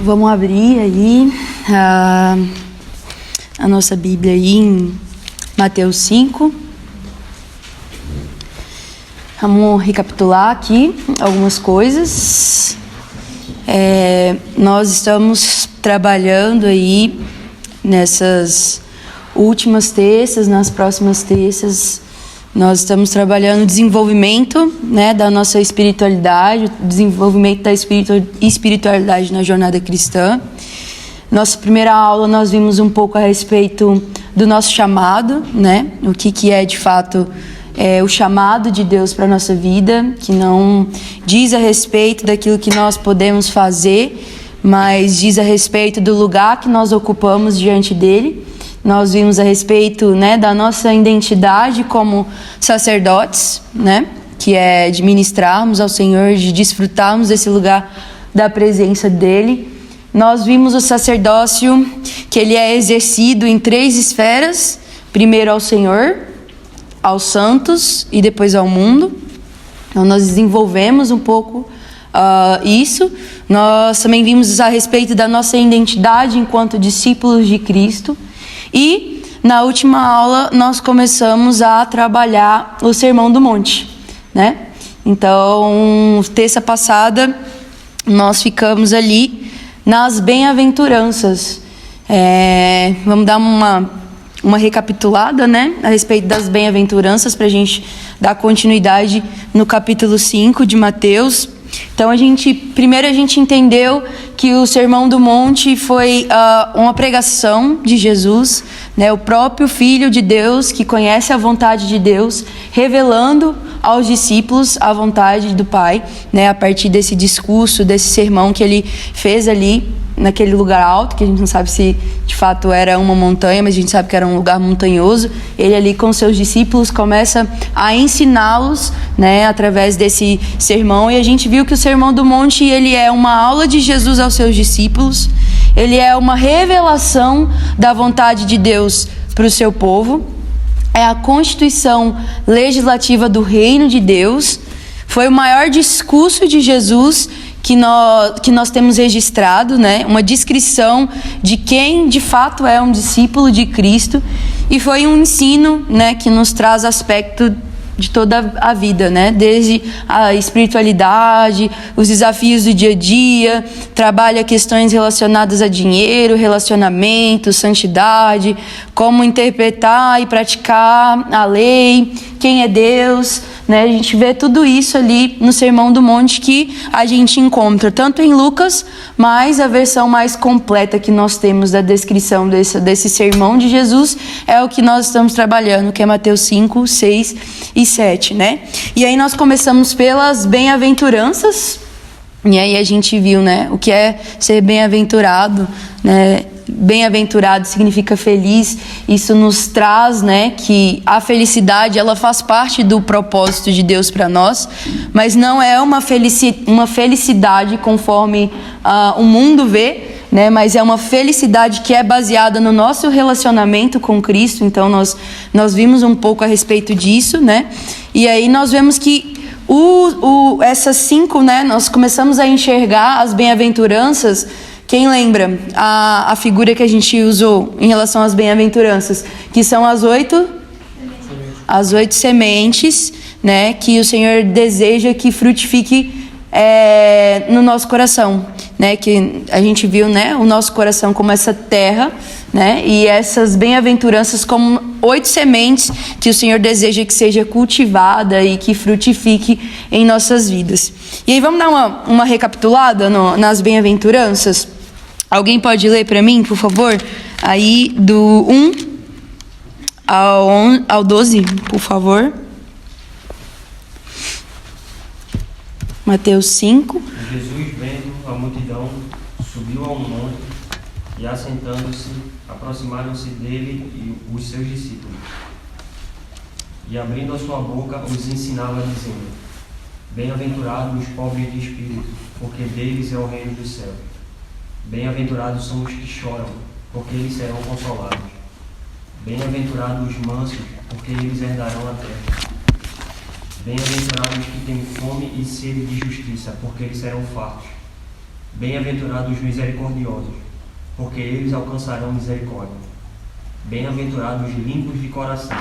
Vamos abrir aí a nossa Bíblia aí em Mateus 5. Vamos recapitular aqui algumas coisas. Nós estamos trabalhando aí nessas últimas terças, nas próximas terças, nós estamos trabalhando o desenvolvimento, né, da nossa espiritualidade, o desenvolvimento da espiritualidade na jornada cristã. Nossa primeira aula nós vimos um pouco a respeito do nosso chamado, né, o que é de fato o chamado de Deus para a nossa vida, que não diz a respeito daquilo que nós podemos fazer, mas diz a respeito do lugar que nós ocupamos diante dele. Nós vimos a respeito, né, da nossa identidade como sacerdotes, né, que é de ministrarmos ao Senhor, de desfrutarmos desse lugar da presença dele. Nós vimos o sacerdócio que ele é exercido em 3 esferas: primeiro ao Senhor, aos santos e depois ao mundo. Então nós desenvolvemos um pouco isso. Nós também vimos a respeito da nossa identidade enquanto discípulos de Cristo. E na última aula nós começamos a trabalhar o Sermão do Monte, né? Então, terça passada nós ficamos ali nas bem-aventuranças. Vamos dar uma recapitulada, né, a respeito das bem-aventuranças para a gente dar continuidade no capítulo 5 de Mateus. Então, primeiro a gente entendeu que o Sermão do Monte foi uma pregação de Jesus, né, o próprio Filho de Deus, que conhece a vontade de Deus, revelando aos discípulos a vontade do Pai, né, a partir desse discurso, desse sermão que ele fez ali naquele lugar alto, que a gente não sabe se de fato era uma montanha, mas a gente sabe que era um lugar montanhoso. Ele ali com seus discípulos começa a ensiná-los, né, através desse sermão. E a gente viu que o Sermão do Monte, ele é uma aula de Jesus aos seus discípulos. Ele é uma revelação da vontade de Deus para o seu povo. É a constituição legislativa do reino de Deus. Foi o maior discurso de Jesus que nós temos registrado, né? Uma descrição de quem de fato é um discípulo de Cristo. E foi um ensino, né, que nos traz aspecto de toda a vida, né? Desde a espiritualidade, os desafios do dia a dia, trabalha questões relacionadas a dinheiro, relacionamento, santidade, como interpretar e praticar a lei, quem é Deus, né? A gente vê tudo isso ali no Sermão do Monte, que a gente encontra tanto em Lucas, mas a versão mais completa que nós temos da descrição desse sermão de Jesus é o que nós estamos trabalhando, que é Mateus 5, 6 e 7, né? E aí nós começamos pelas bem-aventuranças, e aí a gente viu, né, o que é ser bem-aventurado, né? Bem-aventurado significa feliz. Isso nos traz, né, que a felicidade, ela faz parte do propósito de Deus para nós, mas não é uma felicidade conforme o mundo vê, né, mas é uma felicidade que é baseada no nosso relacionamento com Cristo. Então nós vimos um pouco a respeito disso, né? E aí nós vemos que essas 5, né, nós começamos a enxergar as bem-aventuranças. Quem lembra a figura que a gente usou em relação às bem-aventuranças? Que são as 8 sementes, né, que o Senhor deseja que frutifique no nosso coração, né? Que a gente viu, né, o nosso coração como essa terra, né? E essas bem-aventuranças como 8 sementes que o Senhor deseja que seja cultivada e que frutifique em nossas vidas. E aí vamos dar uma recapitulada nas bem-aventuranças? Alguém pode ler para mim, por favor? Aí do 1 ao 12, por favor. Mateus 5. Jesus, vendo a multidão, subiu a um monte e, assentando-se, aproximaram-se dele e os seus discípulos. E, abrindo a sua boca, os ensinava, dizendo: Bem-aventurados os pobres de espírito, porque deles é o reino do céu. Bem-aventurados são os que choram, porque eles serão consolados. Bem-aventurados os mansos, porque eles herdarão a terra. Bem-aventurados os que têm fome e sede de justiça, porque eles serão fartos. Bem-aventurados os misericordiosos, porque eles alcançarão misericórdia. Bem-aventurados os limpos de coração,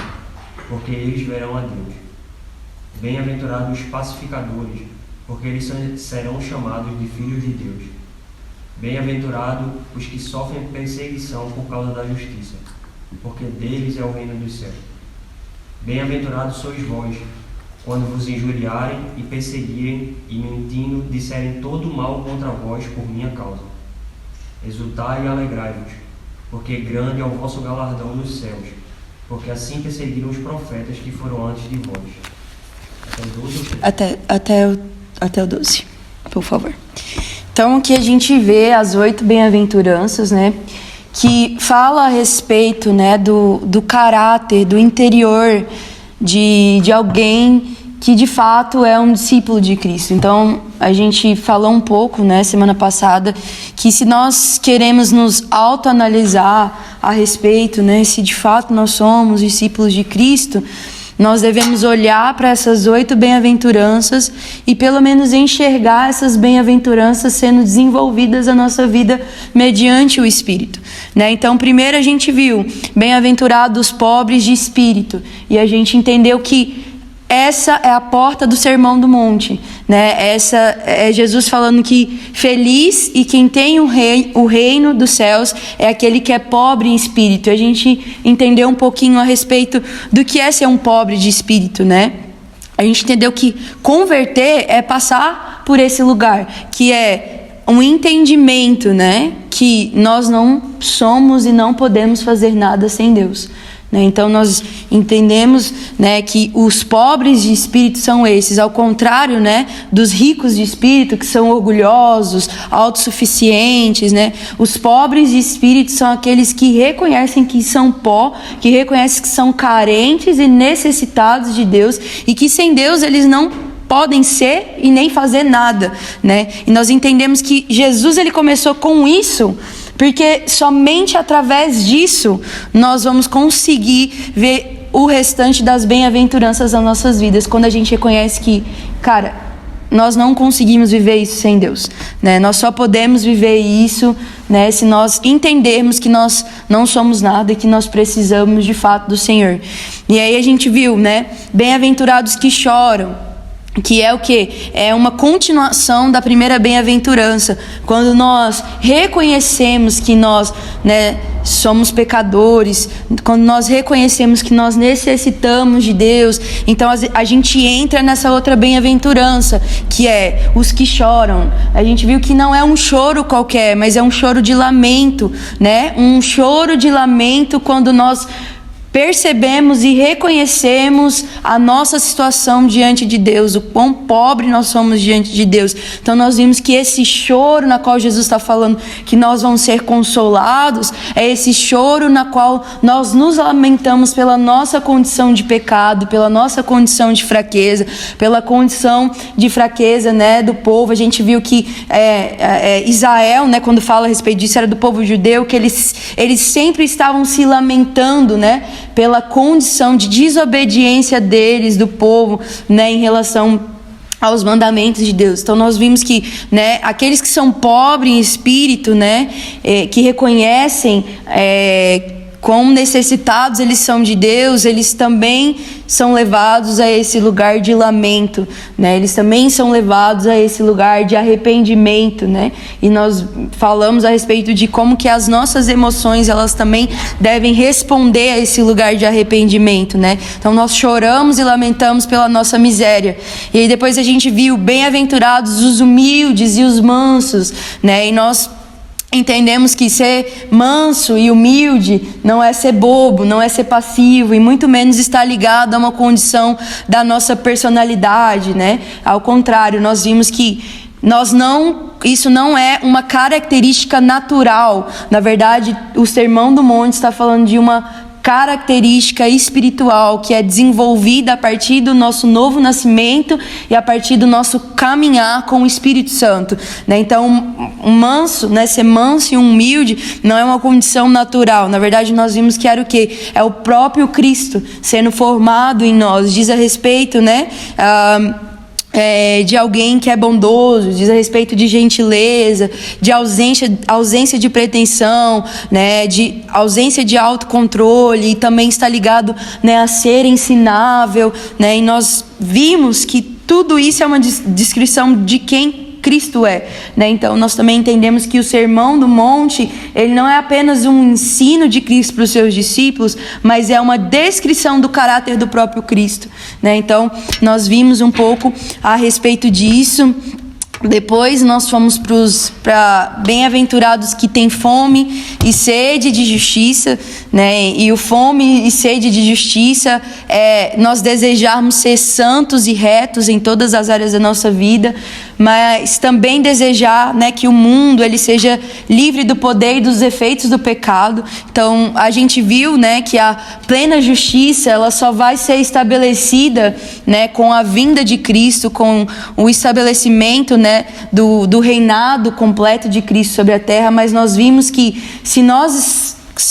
porque eles verão a Deus. Bem-aventurados os pacificadores, porque eles serão chamados de filhos de Deus. Bem-aventurados os que sofrem perseguição por causa da justiça, porque deles é o reino dos céus. Bem-aventurados sois vós, quando vos injuriarem e perseguirem e mentindo disserem todo mal contra vós por minha causa. Exultai e alegrai-vos, porque grande é o vosso galardão nos céus, porque assim perseguiram os profetas que foram antes de vós. Até o 12, por favor. Então, aqui a gente vê as 8 bem-aventuranças, né? Que fala a respeito, né, do caráter, do interior de alguém que de fato é um discípulo de Cristo. Então, a gente falou um pouco, né, semana passada, que se nós queremos nos autoanalisar a respeito, né, se de fato nós somos discípulos de Cristo, nós devemos olhar para essas 8 bem-aventuranças e pelo menos enxergar essas bem-aventuranças sendo desenvolvidas na nossa vida mediante o Espírito, né? Então, primeiro a gente viu, bem-aventurados os pobres de espírito, e a gente entendeu que essa é a porta do Sermão do Monte, né? Essa é Jesus falando que feliz e quem tem o reino dos céus é aquele que é pobre em espírito. A gente entendeu um pouquinho a respeito do que é ser um pobre de espírito, né? A gente entendeu que converter é passar por esse lugar, que é um entendimento, né? Que nós não somos e não podemos fazer nada sem Deus. Então nós entendemos, né, que os pobres de espírito são esses, ao contrário, né, dos ricos de espírito, que são orgulhosos, autossuficientes, né? Os pobres de espírito são aqueles que reconhecem que são pó, que reconhecem que são carentes e necessitados de Deus e que sem Deus eles não podem ser e nem fazer nada, né? E nós entendemos que Jesus ele começou com isso porque somente através disso nós vamos conseguir ver o restante das bem-aventuranças das nossas vidas, quando a gente reconhece que, cara, nós não conseguimos viver isso sem Deus, né? Nós só podemos viver isso, né, se nós entendermos que nós não somos nada e que nós precisamos de fato do Senhor. E aí a gente viu, né, bem-aventurados que choram, que é o quê? É uma continuação da primeira bem-aventurança. Quando nós reconhecemos que nós, né, somos pecadores, quando nós reconhecemos que nós necessitamos de Deus, então a gente entra nessa outra bem-aventurança, que é os que choram. A gente viu que não é um choro qualquer, mas é um choro de lamento, né? Um choro de lamento quando nós percebemos e reconhecemos a nossa situação diante de Deus, o quão pobre nós somos diante de Deus. Então nós vimos que esse choro na qual Jesus está falando que nós vamos ser consolados, é esse choro na qual nós nos lamentamos pela nossa condição de pecado, pela nossa condição de fraqueza, pela condição de fraqueza, né, do povo. A gente viu que Israel, né, quando fala a respeito disso, era do povo judeu, que eles sempre estavam se lamentando, né, pela condição de desobediência deles, do povo, né, em relação aos mandamentos de Deus. Então nós vimos que, né, aqueles que são pobres em espírito, né, que reconhecem quão necessitados eles são de Deus, eles também são levados a esse lugar de lamento, né? Eles também são levados a esse lugar de arrependimento, né? E nós falamos a respeito de como que as nossas emoções, elas também devem responder a esse lugar de arrependimento, né? Então nós choramos e lamentamos pela nossa miséria. E aí depois a gente viu bem-aventurados os humildes e os mansos, né? E nós entendemos que ser manso e humilde não é ser bobo, não é ser passivo e muito menos está ligado a uma condição da nossa personalidade, né? Ao contrário, nós vimos que isso não é uma característica natural. Na verdade, o Sermão do Monte está falando de uma característica espiritual que é desenvolvida a partir do nosso novo nascimento e a partir do nosso caminhar com o Espírito Santo, né? Então, um manso, né, ser manso e humilde não é uma condição natural. Na verdade, nós vimos que era o quê? É o próprio Cristo sendo formado em nós. Diz a respeito, né, de alguém que é bondoso, diz a respeito de gentileza, de ausência de pretensão, né, de ausência de autocontrole, e também está ligado, né, a ser ensinável, né, e nós vimos que tudo isso é uma descrição de quem Cristo é, né? Então nós também entendemos que o Sermão do Monte, ele não é apenas um ensino de Cristo para os seus discípulos, mas é uma descrição do caráter do próprio Cristo, né? Então nós vimos um pouco a respeito disso. Depois nós fomos para bem-aventurados que têm fome e sede de justiça, né? E o fome e sede de justiça é nós desejarmos ser santos e retos em todas as áreas da nossa vida, mas também desejar, né, que o mundo ele seja livre do poder e dos efeitos do pecado. Então a gente viu, né, que a plena justiça ela só vai ser estabelecida, né, com a vinda de Cristo, com o estabelecimento, né, do reinado completo de Cristo sobre a terra. Mas nós vimos que se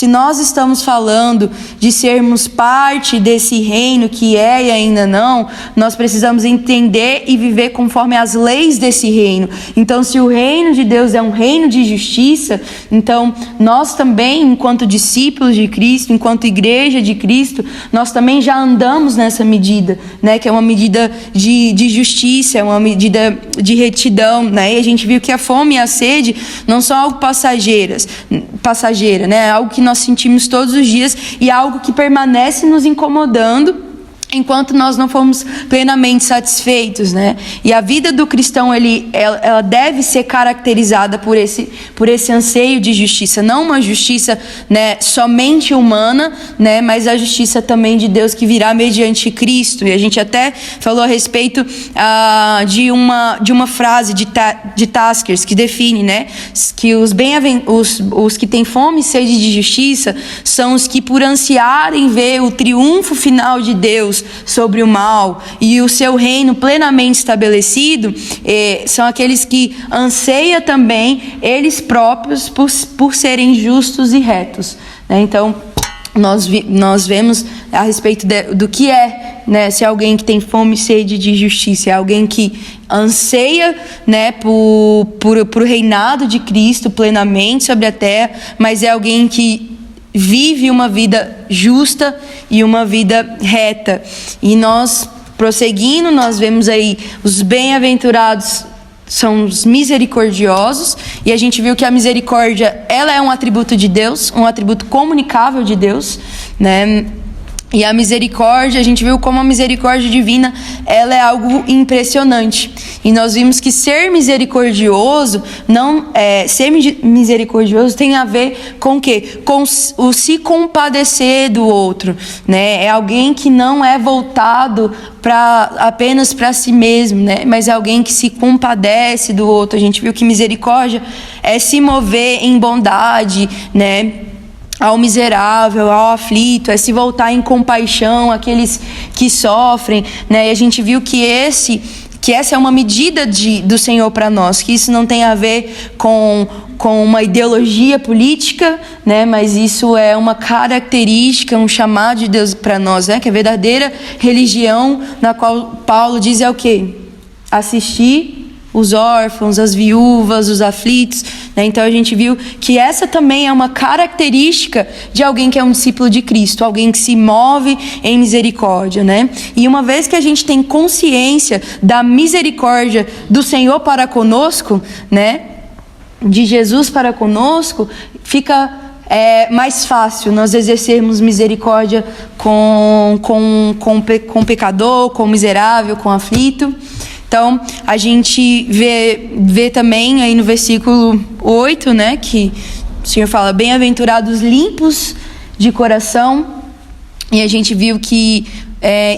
nós estamos falando de sermos parte desse reino que é e ainda não, nós precisamos entender e viver conforme as leis desse reino. Então, se o reino de Deus é um reino de justiça, então nós também, enquanto discípulos de Cristo, enquanto igreja de Cristo, nós também já andamos nessa medida, né? Que é uma medida de justiça, é uma medida de retidão, né? E a gente viu que a fome e a sede não são algo passageira, né? É algo que nós sentimos todos os dias e algo que permanece nos incomodando enquanto nós não fomos plenamente satisfeitos, né? E a vida do cristão, ela deve ser caracterizada por esse anseio de justiça, não uma justiça, né, somente humana, né, mas a justiça também de Deus que virá mediante Cristo. E a gente até falou a respeito de uma frase de Taskers que define, né, que os que têm fome e sede de justiça são os que, por ansiarem ver o triunfo final de Deus sobre o mal e o seu reino plenamente estabelecido, são aqueles que anseiam também eles próprios por serem justos e retos, né? Então nós vemos a respeito do que é, né, se é alguém que tem fome e sede de justiça, é alguém que anseia, né, por reinado de Cristo plenamente sobre a terra, mas é alguém que vive uma vida justa e uma vida reta. E nós, prosseguindo, nós vemos aí os bem-aventurados são os misericordiosos, e a gente viu que a misericórdia, ela é um atributo de Deus, um atributo comunicável de Deus, né? E a misericórdia, a gente viu como a misericórdia divina, ela é algo impressionante. E nós vimos que ser misericordioso, ser misericordioso tem a ver com o quê? Com o se compadecer do outro, né? É alguém que não é voltado apenas para si mesmo, né? Mas é alguém que se compadece do outro. A gente viu que misericórdia é se mover em bondade, né, ao miserável, ao aflito, é se voltar em compaixão àqueles que sofrem, né? E a gente viu que essa é uma medida do Senhor para nós, que isso não tem a ver com uma ideologia política, né? Mas isso é uma característica, um chamado de Deus para nós, né? Que a verdadeira religião, na qual Paulo diz, é o quê? Assistir os órfãos, as viúvas, os aflitos, né? Então a gente viu que essa também é uma característica de alguém que é um discípulo de Cristo, alguém que se move em misericórdia, né? E uma vez que a gente tem consciência da misericórdia do Senhor para conosco, né, de Jesus para conosco, fica mais fácil nós exercermos misericórdia com o pecador, com o miserável, com o aflito. Então, a gente vê também aí no versículo 8, né, que o Senhor fala, bem-aventurados limpos de coração, e a gente viu que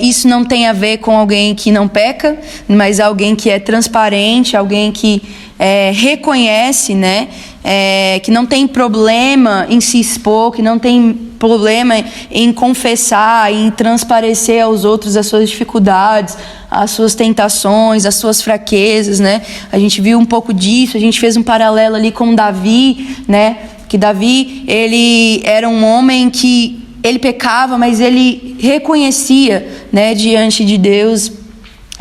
isso não tem a ver com alguém que não peca, mas alguém que é transparente, alguém que reconhece, né, que não tem problema em se expor, que não tem problema em confessar, em transparecer aos outros as suas dificuldades, as suas tentações, as suas fraquezas, né? A gente viu um pouco disso, a gente fez um paralelo ali com Davi, né? Que Davi, ele era um homem que ele pecava, mas ele reconhecia, né, diante de Deus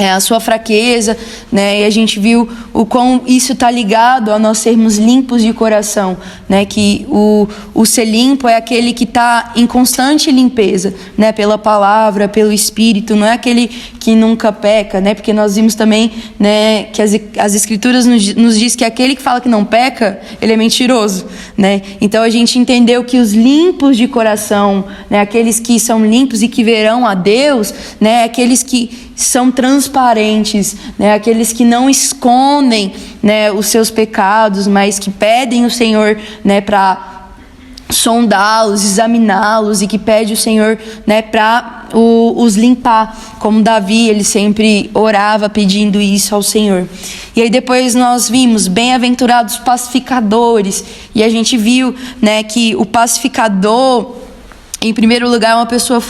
a sua fraqueza, né? E a gente viu o quão isso está ligado a nós sermos limpos de coração, né? Que o ser limpo é aquele que está em constante limpeza, né? Pela palavra, pelo Espírito, não é aquele que nunca peca, né? Porque nós vimos também, né, que as Escrituras nos diz que aquele que fala que não peca, ele é mentiroso, né? Então a gente entendeu que os limpos de coração, né? Aqueles que são limpos e que verão a Deus, né? Aqueles que são transparentes, né? Aqueles que não escondem, né, os seus pecados, mas que pedem o Senhor, né, para sondá-los, examiná-los, e que pede o Senhor, né, para os limpar, como Davi, ele sempre orava pedindo isso ao Senhor. E aí depois nós vimos bem-aventurados pacificadores, e a gente viu, né, que o pacificador, em primeiro lugar, é uma pessoa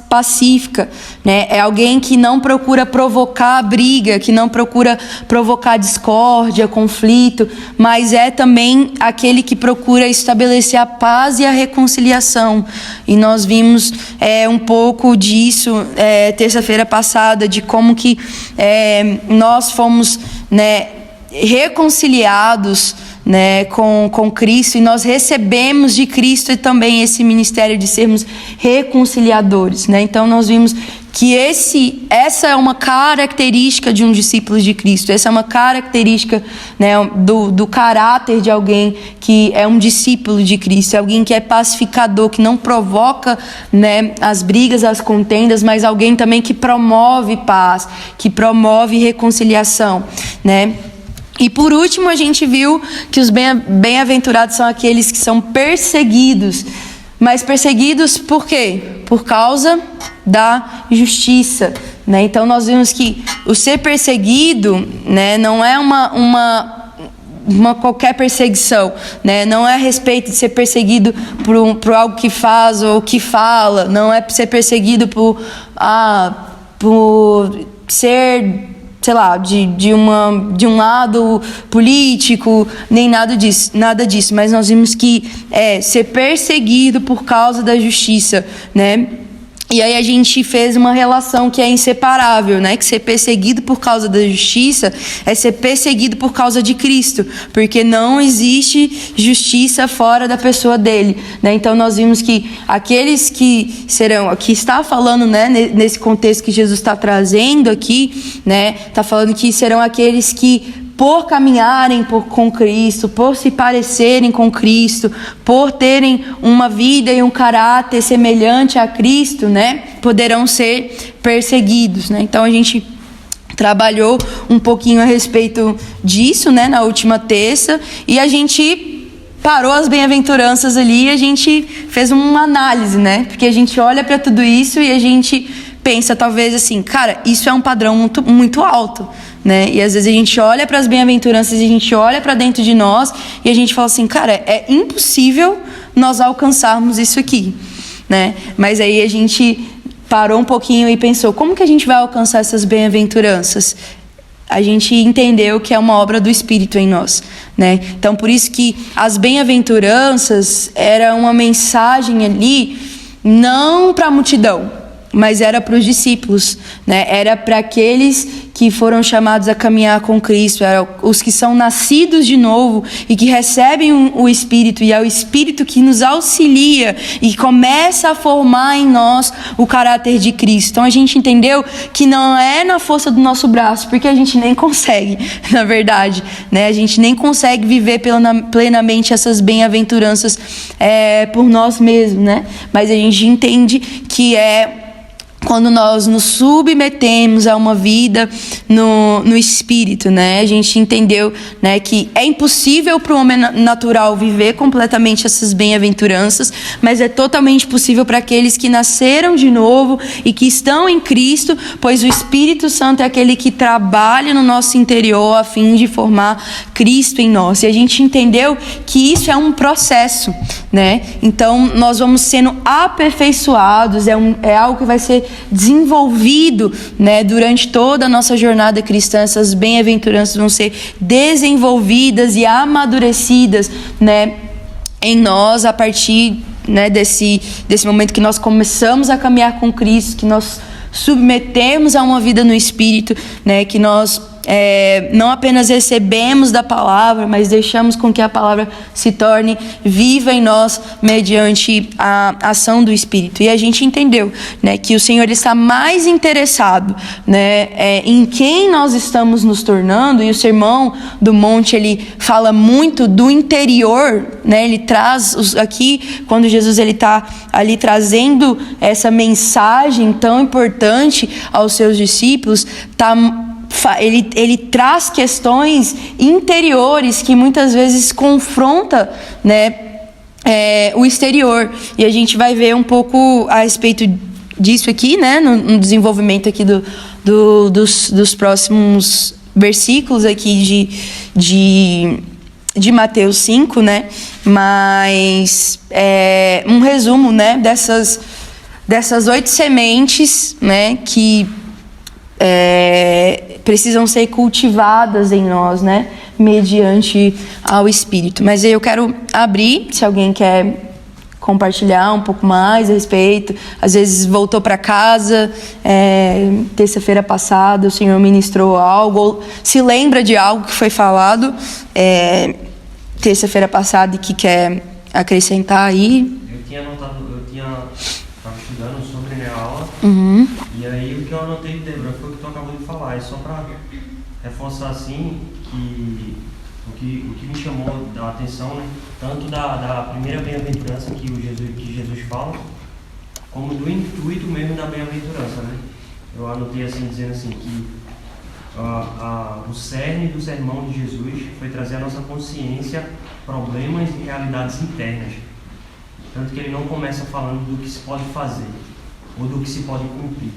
pacífica, né? É alguém que não procura provocar briga, que não procura provocar discórdia, conflito, mas é também aquele que procura estabelecer a paz e a reconciliação. E nós vimos um pouco disso terça-feira passada, de como que nós fomos, né, reconciliados, né, com Cristo, e nós recebemos de Cristo e também esse ministério de sermos reconciliadores, né? Então nós vimos que essa é uma característica de um discípulo de Cristo, essa é uma característica, né, do caráter de alguém que é um discípulo de Cristo, é alguém que é pacificador, que não provoca, né, as brigas, as contendas, mas alguém também que promove paz, que promove reconciliação, né? E por último, a gente viu que os bem-aventurados são aqueles que são perseguidos. Mas perseguidos por quê? Por causa da justiça, né? Então nós vimos que o ser perseguido, né, não é uma qualquer perseguição, né? Não é a respeito de ser perseguido por algo que faz ou que fala. Não é ser perseguido por ser, sei lá, de um lado político, nem nada disso, mas nós vimos que ser perseguido por causa da justiça, né? E aí a gente fez uma relação que é inseparável, né? Que ser perseguido por causa da justiça é ser perseguido por causa de Cristo, porque não existe justiça fora da pessoa dele, né? Então nós vimos que aqueles que serão, aqui está falando, né, nesse contexto que Jesus está trazendo aqui, né? Está falando que serão aqueles que, por caminharem com Cristo, por se parecerem com Cristo, por terem uma vida e um caráter semelhante a Cristo, né, poderão ser perseguidos, né? Então a gente trabalhou um pouquinho a respeito disso, né, na última terça, e a gente parou as bem-aventuranças ali e a gente fez uma análise, né? Porque a gente olha para tudo isso e a gente pensa, talvez assim, cara, isso é um padrão muito, muito alto, né? E às vezes a gente olha para as bem-aventuranças e a gente olha para dentro de nós e a gente fala assim, cara, é impossível nós alcançarmos isso aqui, né? Mas aí a gente parou um pouquinho e pensou, como que a gente vai alcançar essas bem-aventuranças? A gente entendeu que é uma obra do Espírito em nós, né? Então por isso que as bem-aventuranças era uma mensagem ali não para a multidão, mas era para os discípulos, né? Era para aqueles que foram chamados a caminhar com Cristo, eram os que são nascidos de novo e que recebem o Espírito, e é o Espírito que nos auxilia e começa a formar em nós o caráter de Cristo. Então a gente entendeu que não é na força do nosso braço, porque a gente nem consegue, na verdade, né? A gente nem consegue viver plenamente essas bem-aventuranças por nós mesmos, né? Mas a gente entende que quando nós nos submetemos a uma vida no Espírito, né? A gente entendeu, né, que é impossível para o homem natural viver completamente essas bem-aventuranças, mas é totalmente possível para aqueles que nasceram de novo e que estão em Cristo, pois o Espírito Santo é aquele que trabalha no nosso interior a fim de formar Cristo em nós. E a gente entendeu que isso é um processo, né? Então nós vamos sendo aperfeiçoados, é algo que vai ser desenvolvido, né, durante toda a nossa jornada cristã. Essas bem-aventuranças vão ser desenvolvidas e amadurecidas, né, em nós a partir, né, desse momento que nós começamos a caminhar com Cristo, que nós submetermos a uma vida no Espírito, né? Que nós não apenas recebemos da palavra, mas deixamos com que a palavra se torne viva em nós mediante a ação do Espírito. E a gente entendeu, né, que o Senhor está mais interessado, né, em quem nós estamos nos tornando. E o Sermão do Monte, ele fala muito do interior, né? Ele traz aqui, quando Jesus ele está ali trazendo essa mensagem tão importante aos seus discípulos, ele traz questões interiores que muitas vezes confronta, né, o exterior. E a gente vai ver um pouco a respeito disso aqui, né, no desenvolvimento aqui dos próximos versículos aqui de Mateus 5, né? Mas um resumo, né, dessas 8 sementes, né, que precisam ser cultivadas em nós, né, mediante ao Espírito. Mas eu quero abrir, se alguém quer compartilhar um pouco mais a respeito. Às vezes voltou para casa, terça-feira passada o Senhor ministrou algo, ou se lembra de algo que foi falado terça-feira passada e que quer acrescentar aí. Eu estava estudando sobre, né, a aula. Uhum. E aí o que eu anotei, Débora, foi o que tu acabou de falar. É só para reforçar assim que o que me chamou a atenção, né, tanto da primeira bem-aventurança que Jesus fala, como do intuito mesmo da bem-aventurança, né? Eu anotei assim, dizendo assim que o cerne do sermão de Jesus foi trazer à nossa consciência problemas e realidades internas. Tanto que ele não começa falando do que se pode fazer ou do que se pode cumprir,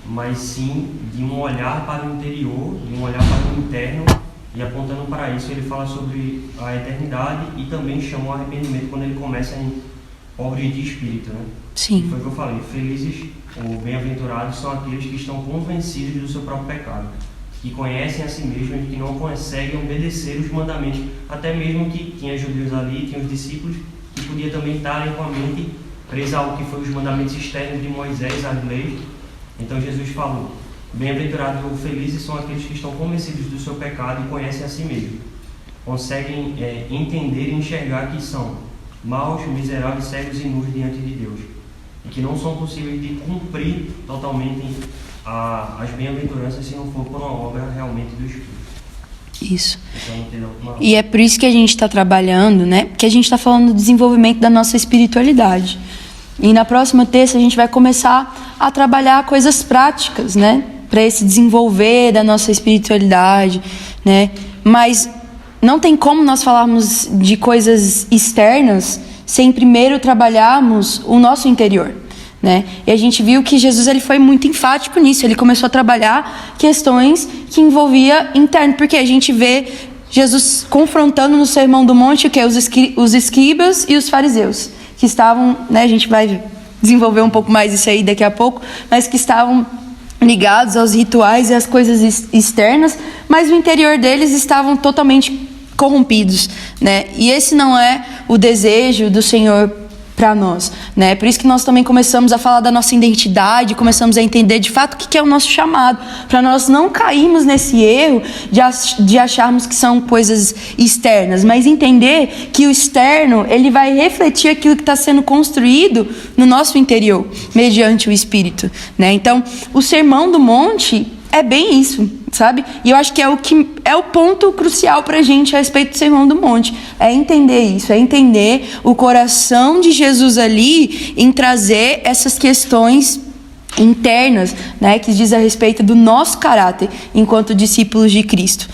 mas sim de um olhar para o interior, de um olhar para o interno, e apontando para isso ele fala sobre a eternidade e também chama o arrependimento quando ele começa em pobres de espírito, né? Sim. Foi o que eu falei, felizes ou bem-aventurados são aqueles que estão convencidos do seu próprio pecado, que conhecem a si mesmos e que não conseguem obedecer os mandamentos, até mesmo que tinha judeus ali, tinha os discípulos que podiam também estarem com a mente presa ao que foi os mandamentos externos de Moisés, as leis. Então Jesus falou, bem-aventurados ou felizes são aqueles que estão convencidos do seu pecado e conhecem a si mesmos, conseguem entender e enxergar que são maus, miseráveis, cegos e nus diante de Deus, e que não são possíveis de cumprir totalmente as bem-aventuranças se não for por uma obra realmente do Espírito. Isso. E é por isso que a gente está trabalhando, né? Porque a gente está falando do desenvolvimento da nossa espiritualidade. E na próxima terça a gente vai começar a trabalhar coisas práticas, né? Para esse desenvolver da nossa espiritualidade, né? Mas não tem como nós falarmos de coisas externas sem primeiro trabalharmos o nosso interior, né? E a gente viu que Jesus ele foi muito enfático nisso. Ele começou a trabalhar questões que envolvia interno, porque a gente vê Jesus confrontando no Sermão do Monte o que os escribas e os fariseus, que estavam, né? A gente vai desenvolver um pouco mais isso aí daqui a pouco, mas que estavam ligados aos rituais e às coisas externas, mas o interior deles estavam totalmente corrompidos, né? E esse não é o desejo do Senhor para nós, né? Por isso que nós também começamos a falar da nossa identidade, começamos a entender de fato o que é o nosso chamado, para nós não cairmos nesse erro de acharmos que são coisas externas, mas entender que o externo ele vai refletir aquilo que está sendo construído no nosso interior, mediante o Espírito, né? Então, o Sermão do Monte é bem isso, sabe? E eu acho que é o ponto crucial para a gente a respeito do Sermão do Monte. É entender isso, é entender o coração de Jesus ali em trazer essas questões internas, né? Que diz a respeito do nosso caráter enquanto discípulos de Cristo.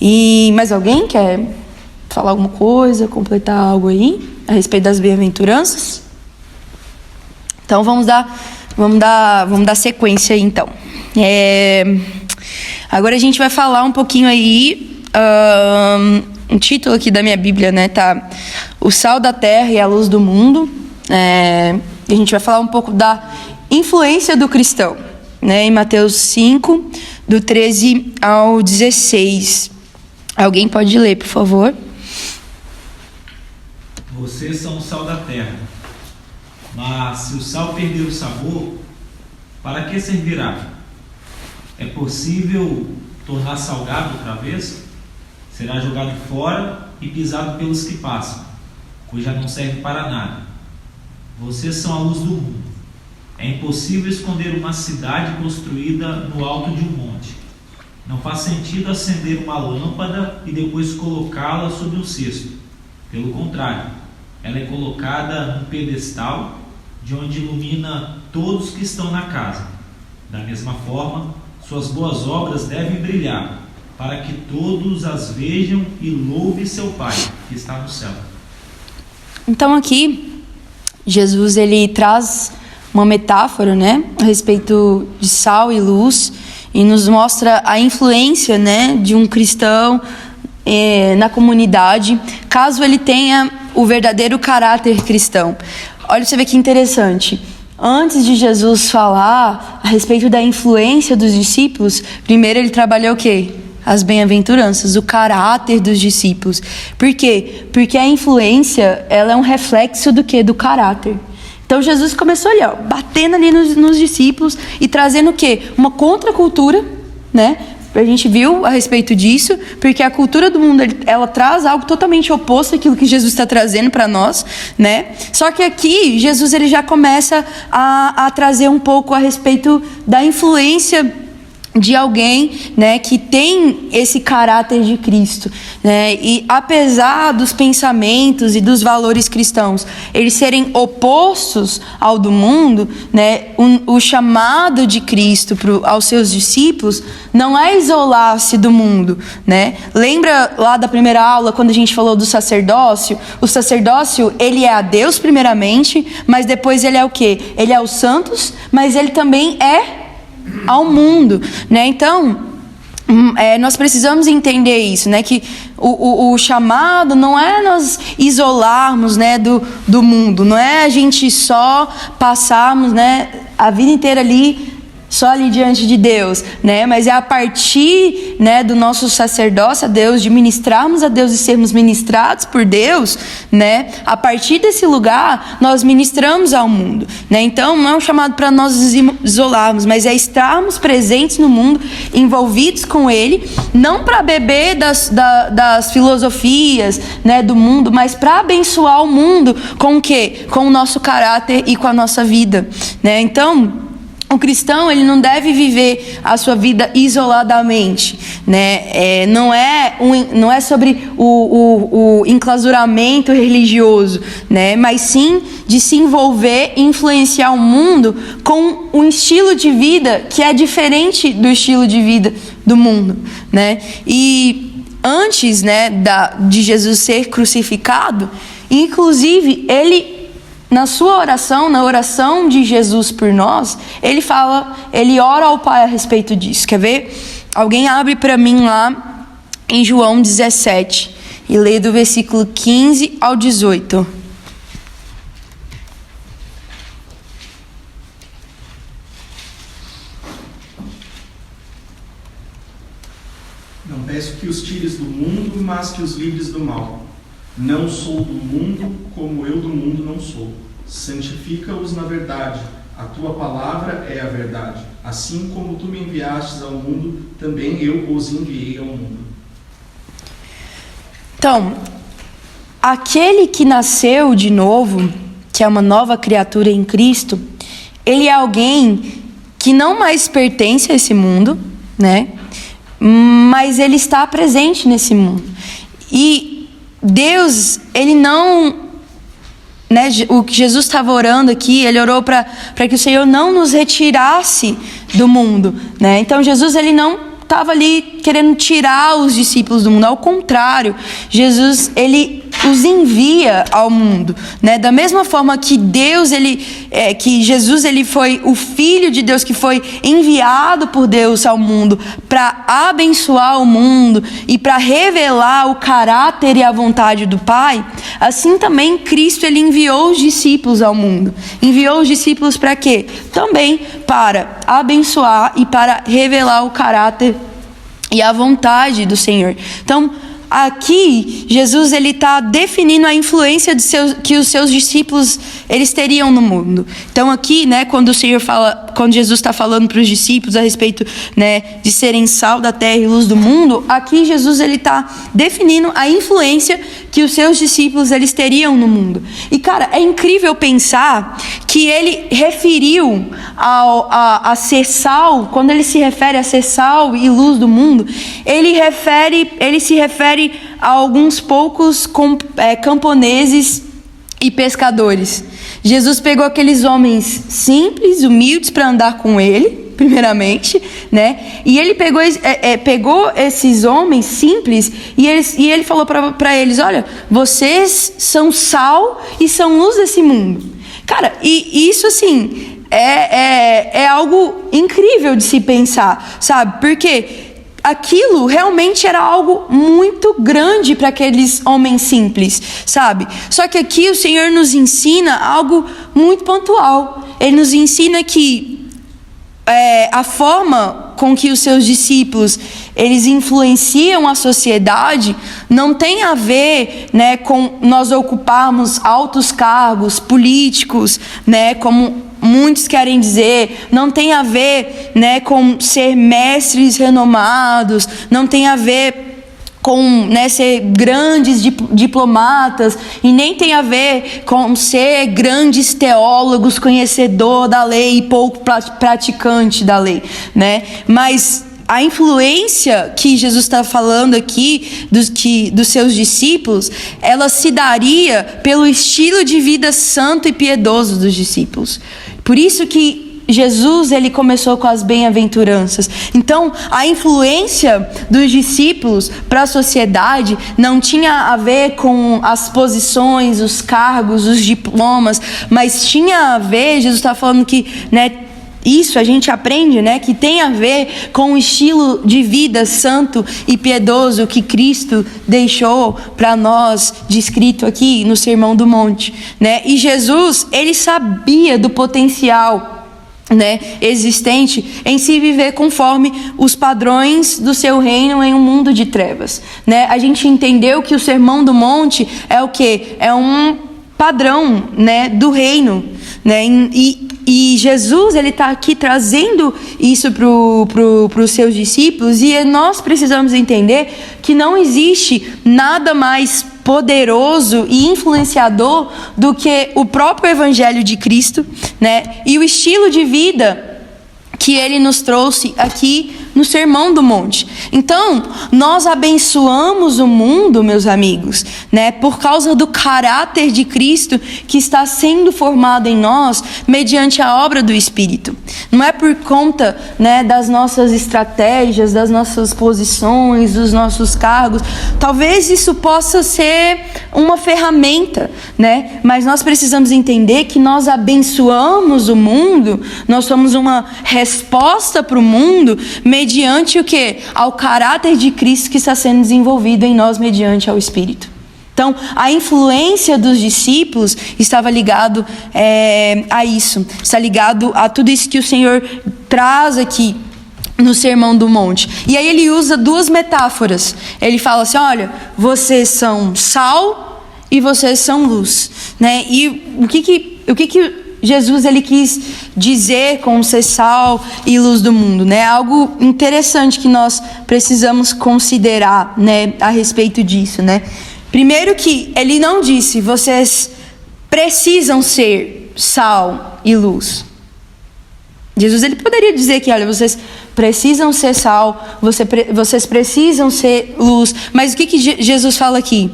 E mais alguém quer falar alguma coisa, completar algo aí a respeito das bem-aventuranças? Então vamos dar sequência aí, então. Agora a gente vai falar um pouquinho aí, um título aqui da minha Bíblia, né, tá? O sal da terra e a luz do mundo. A gente vai falar um pouco da influência do cristão, né, em Mateus 5, do 13 ao 16. Alguém pode ler, por favor? Vocês são o sal da terra, mas se o sal perder o sabor, para que servirá? É possível tornar salgado outra vez? Será jogado fora e pisado pelos que passam, pois já não serve para nada. Vocês são a luz do mundo. É impossível esconder uma cidade construída no alto de um monte. Não faz sentido acender uma lâmpada e depois colocá-la sobre um cesto. Pelo contrário, ela é colocada num pedestal de onde ilumina todos que estão na casa. Da mesma forma, suas boas obras devem brilhar, para que todos as vejam e louvem seu Pai, que está no céu. Então aqui, Jesus ele traz uma metáfora, né, a respeito de sal e luz, e nos mostra a influência, né, de um cristão na comunidade, caso ele tenha o verdadeiro caráter cristão. Olha, você vê que interessante. Antes de Jesus falar a respeito da influência dos discípulos, primeiro ele trabalhou o quê? As bem-aventuranças, o caráter dos discípulos. Por quê? Porque a influência, ela é um reflexo do quê? Do caráter. Então Jesus começou ali, ó, batendo ali nos discípulos e trazendo o quê? Uma contracultura, né? A gente viu a respeito disso, porque a cultura do mundo, ela traz algo totalmente oposto àquilo que Jesus está trazendo para nós, né? Só que aqui, Jesus ele já começa a trazer um pouco a respeito da influência de alguém, né, que tem esse caráter de Cristo, né? E apesar dos pensamentos e dos valores cristãos eles serem opostos ao do mundo, né, o chamado de Cristo aos seus discípulos não é isolar-se do mundo, né? Lembra lá da primeira aula quando a gente falou do sacerdócio? O sacerdócio, ele é a Deus primeiramente, mas depois ele é o quê? Ele é os santos, mas ele também é ao mundo, né? Então, nós precisamos entender isso, né? Que o chamado não é nós isolarmos, né, do mundo, não é a gente só passarmos, né, a vida inteira ali, só ali diante de Deus, né? Mas é a partir, né, do nosso sacerdócio a Deus, de ministrarmos a Deus e sermos ministrados por Deus, né? A partir desse lugar, nós ministramos ao mundo, né? Então, não é um chamado para nós nos isolarmos, mas é estarmos presentes no mundo, envolvidos com Ele, não para beber das filosofias, né, do mundo, mas para abençoar o mundo com o quê? Com o nosso caráter e com a nossa vida, né? Então, o cristão, ele não deve viver a sua vida isoladamente, né? Não é sobre o enclausuramento religioso, né? Mas sim de se envolver e influenciar o mundo com um estilo de vida que é diferente do estilo de vida do mundo, né? E antes, né, de Jesus ser crucificado, inclusive ele, na sua oração, na oração de Jesus por nós, ele ora ao Pai a respeito disso. Quer ver? Alguém abre para mim lá em João 17 e lê do versículo 15 ao 18. Não peço que os tires do mundo, mas que os livres do mal. Não sou do mundo, como eu do mundo não sou. Santifica-os na verdade. A tua palavra é a verdade. Assim como tu me enviastes ao mundo, também eu os enviei ao mundo. Então, aquele que nasceu de novo, que é uma nova criatura em Cristo, ele é alguém que não mais pertence a esse mundo, né? Mas ele está presente nesse mundo. E Deus, ele não, né, o que Jesus estava orando aqui, ele orou para que o Senhor não nos retirasse do mundo, né? Então Jesus, ele não estava ali querendo tirar os discípulos do mundo, ao contrário, Jesus, ele os envia ao mundo, né? Da mesma forma que que Jesus, ele foi o Filho de Deus que foi enviado por Deus ao mundo para abençoar o mundo e para revelar o caráter e a vontade do Pai. Assim também Cristo, ele enviou os discípulos ao mundo. Enviou os discípulos para quê? Também para abençoar e para revelar o caráter e a vontade do Senhor. Então, aqui Jesus ele está definindo a influência que os seus discípulos eles teriam no mundo. Então aqui, né, quando Jesus está falando para os discípulos a respeito, né, de serem sal da terra e luz do mundo, aqui Jesus ele está definindo a influência que os seus discípulos eles teriam no mundo. E cara, é incrível pensar que ele referiu a ser sal, quando ele se refere a ser sal e luz do mundo, ele se refere a alguns poucos camponeses e pescadores. Jesus pegou aqueles homens simples, humildes para andar com ele, primeiramente, né? E ele pegou esses homens simples e ele falou para eles: olha, vocês são sal e são luz desse mundo. Cara, e isso assim é algo incrível de se pensar, sabe? Porque aquilo realmente era algo muito grande para aqueles homens simples, sabe? Só que aqui o Senhor nos ensina algo muito pontual. Ele nos ensina que a forma com que os seus discípulos eles influenciam a sociedade não tem a ver, né, com nós ocuparmos altos cargos políticos, né, como muitos querem dizer, não tem a ver, né, com ser mestres renomados, não tem a ver com, né, ser grandes diplomatas, e nem tem a ver com ser grandes teólogos, conhecedor da lei e pouco praticante da lei, né? Mas a influência que Jesus está falando aqui dos seus discípulos, ela se daria pelo estilo de vida santo e piedoso dos discípulos. Por isso que Jesus ele começou com as bem-aventuranças. Então, a influência dos discípulos para a sociedade não tinha a ver com as posições, os cargos, os diplomas, mas tinha a ver, Jesus está falando que, né, isso a gente aprende, né, que tem a ver com o estilo de vida santo e piedoso que Cristo deixou para nós, descrito aqui no Sermão do Monte, né? E Jesus, ele sabia do potencial, né, existente em se viver conforme os padrões do seu reino em um mundo de trevas, né? A gente entendeu que o Sermão do Monte é o quê? É um padrão, né, do reino, né? E Jesus ele está aqui trazendo isso para os seus discípulos, e nós precisamos entender que não existe nada mais poderoso e influenciador do que o próprio Evangelho de Cristo, né? E o estilo de vida que ele nos trouxe aqui no Sermão do Monte. Então, nós abençoamos o mundo, meus amigos, né, por causa do caráter de Cristo que está sendo formado em nós mediante a obra do Espírito. Não é por conta, né, das nossas estratégias, das nossas posições, dos nossos cargos. Talvez isso possa ser uma ferramenta, né, mas nós precisamos entender que nós abençoamos o mundo, nós somos uma resposta para o mundo mediante o quê? Ao caráter de Cristo que está sendo desenvolvido em nós mediante ao Espírito. Então, a influência dos discípulos estava ligado a isso. Está ligado a tudo isso que o Senhor traz aqui no Sermão do Monte. E aí ele usa duas metáforas. Ele fala assim: olha, vocês são sal e vocês são luz, né? E o que Jesus ele quis dizer com ser sal e luz do mundo, né? Algo interessante que nós precisamos considerar, né, a respeito disso, né? Primeiro que ele não disse vocês precisam ser sal e luz. Jesus ele poderia dizer que, olha, vocês precisam ser sal, vocês precisam ser luz, mas o que Jesus fala aqui?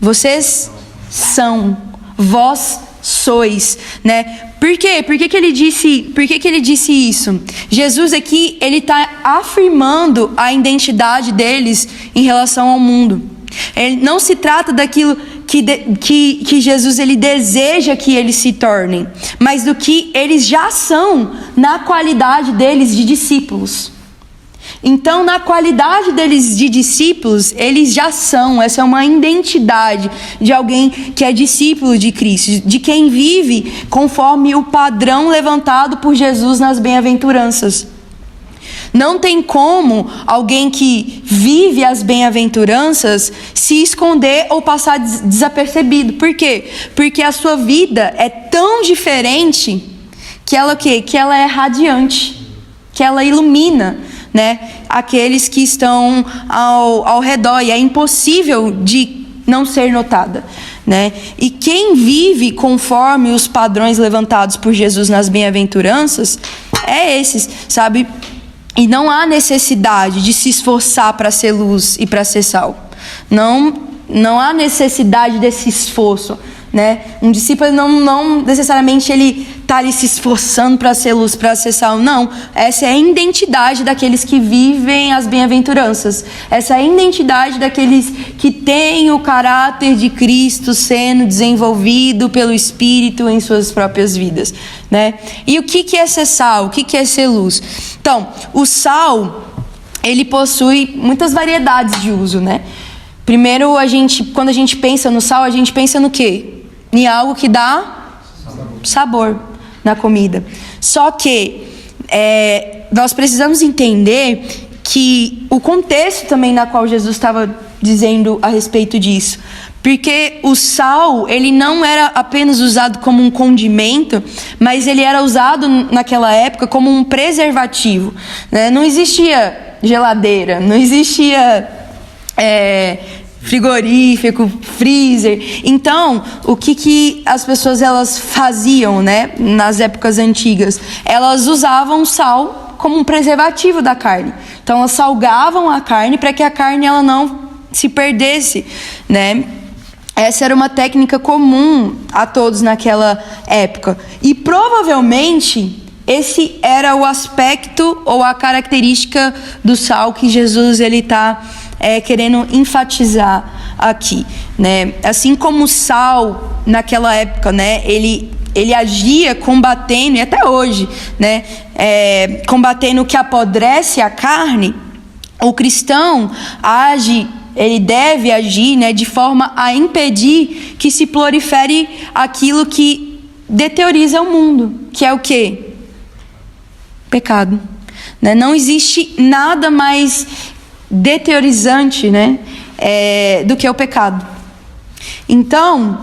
Vocês são, vós sois, né? Por quê? Por que ele disse isso? Jesus aqui, ele está afirmando a identidade deles em relação ao mundo. Ele não se trata daquilo que Jesus ele deseja que eles se tornem, mas do que eles já são na qualidade deles de discípulos. Então, na qualidade deles de discípulos, eles já são. Essa é uma identidade de alguém que é discípulo de Cristo, de quem vive conforme o padrão levantado por Jesus nas bem-aventuranças. Não tem como alguém que vive as bem-aventuranças se esconder ou passar desapercebido. Por quê? Porque a sua vida é tão diferente que ela o quê? Que ela é radiante, que ela ilumina, né, aqueles que estão ao redor, e é impossível de não ser notada, né? E quem vive conforme os padrões levantados por Jesus nas bem-aventuranças é esses, sabe? E não há necessidade de se esforçar para ser luz e para ser sal. Não há necessidade desse esforço, né? Um discípulo não necessariamente ele está ali se esforçando para ser luz, para ser sal. Não, essa é a identidade daqueles que vivem as bem-aventuranças. Essa é a identidade daqueles que têm o caráter de Cristo sendo desenvolvido pelo Espírito em suas próprias vidas, né? E o que é ser sal? O que é ser luz? Então, o sal, ele possui muitas variedades de uso, né? Primeiro, quando a gente pensa no sal, a gente pensa no quê? Em algo que dá sabor na comida. Só que nós precisamos entender que o contexto também na qual Jesus estava dizendo a respeito disso. Porque o sal, ele não era apenas usado como um condimento, mas ele era usado naquela época como um preservativo, né? Não existia geladeira, não existia frigorífico, freezer. Então, o que as pessoas elas faziam, né, nas épocas antigas? Elas usavam sal como um preservativo da carne. Então, elas salgavam a carne para que a carne ela não se perdesse, né? Essa era uma técnica comum a todos naquela época. E provavelmente esse era o aspecto ou a característica do sal que Jesus ele está querendo enfatizar aqui, né? Assim como o sal naquela época, né, ele agia combatendo, e até hoje, né, combatendo o que apodrece a carne, o cristão ele deve agir, né, de forma a impedir que se prolifere aquilo que deterioriza o mundo, que é o quê? Pecado, né? Não existe nada mais deteriorizante, né, do que o pecado. Então,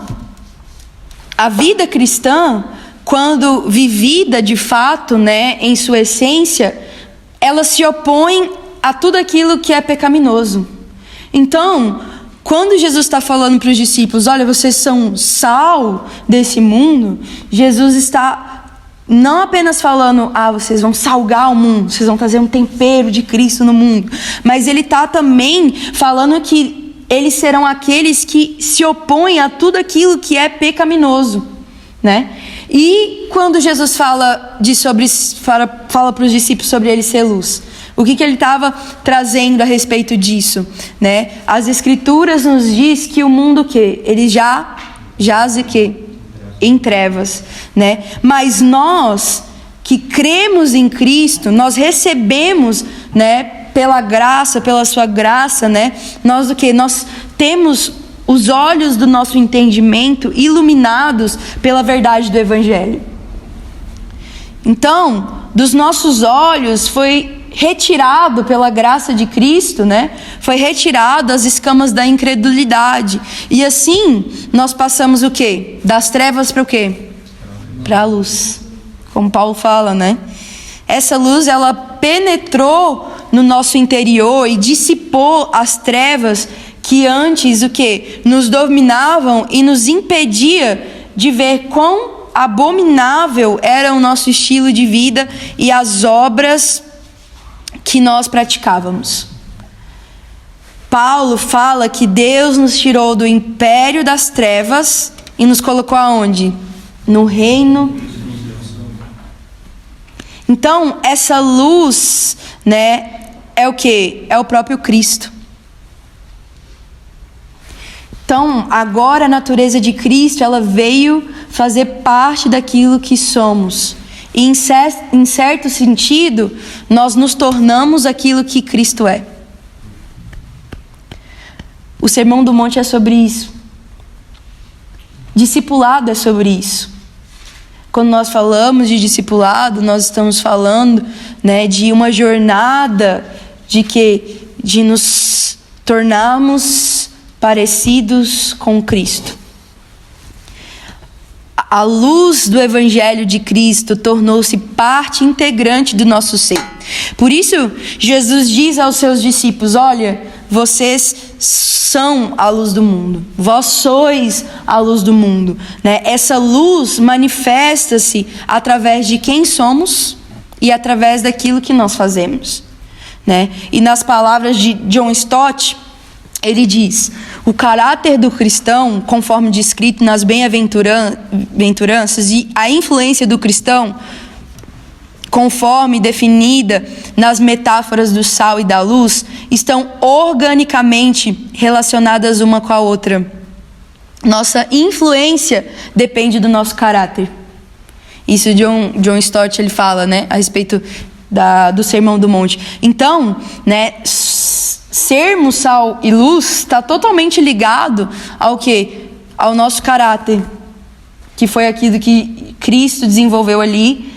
a vida cristã, quando vivida de fato, né, em sua essência, ela se opõe a tudo aquilo que é pecaminoso. Então, quando Jesus está falando para os discípulos, olha, vocês são sal desse mundo, Jesus está não apenas falando, vocês vão salgar o mundo, vocês vão trazer um tempero de Cristo no mundo, mas ele está também falando que eles serão aqueles que se opõem a tudo aquilo que é pecaminoso, né? E quando Jesus fala para os discípulos sobre ele ser luz, o que ele estava trazendo a respeito disso, né? As Escrituras nos diz que o mundo ele já jaz em trevas, né? Mas nós que cremos em Cristo, nós recebemos, né, pela graça, pela sua graça, né? Nós Nós temos os olhos do nosso entendimento iluminados pela verdade do Evangelho. Então, dos nossos olhos foi retirado pela graça de Cristo, né? Foi retirado as escamas da incredulidade. E assim, nós passamos o quê? Das trevas para o quê? Para a luz. Como Paulo fala, né? Essa luz, ela penetrou no nosso interior e dissipou as trevas que antes nos dominavam e nos impedia de ver quão abominável era o nosso estilo de vida e as obras que nós praticávamos. Paulo fala que Deus nos tirou do império das trevas e nos colocou aonde? No reino. Então, essa luz, né, é o quê? É o próprio Cristo. Então, agora a natureza de Cristo, ela veio fazer parte daquilo que somos. E em certo sentido, nós nos tornamos aquilo que Cristo é. O Sermão do Monte é sobre isso. Discipulado é sobre isso. quando nós falamos de discipulado, nós estamos falando, né, de uma jornada de nos tornarmos parecidos com Cristo. A luz do Evangelho de Cristo tornou-se parte integrante do nosso ser. Por isso, Jesus diz aos seus discípulos: olha, vocês são a luz do mundo. Vós sois a luz do mundo. Né? Essa luz manifesta-se através de quem somos e através daquilo que nós fazemos. Né? E nas palavras de John Stott, ele diz: o caráter do cristão, conforme descrito nas bem-aventuranças, e a influência do cristão, conforme definida nas metáforas do sal e da luz, estão organicamente relacionadas uma com a outra. Nossa influência depende do nosso caráter. Isso John Stott ele fala, né, a respeito do Sermão do Monte. Então, né, sermos sal e luz está totalmente ligado ao quê? Ao nosso caráter, que foi aquilo que Cristo desenvolveu ali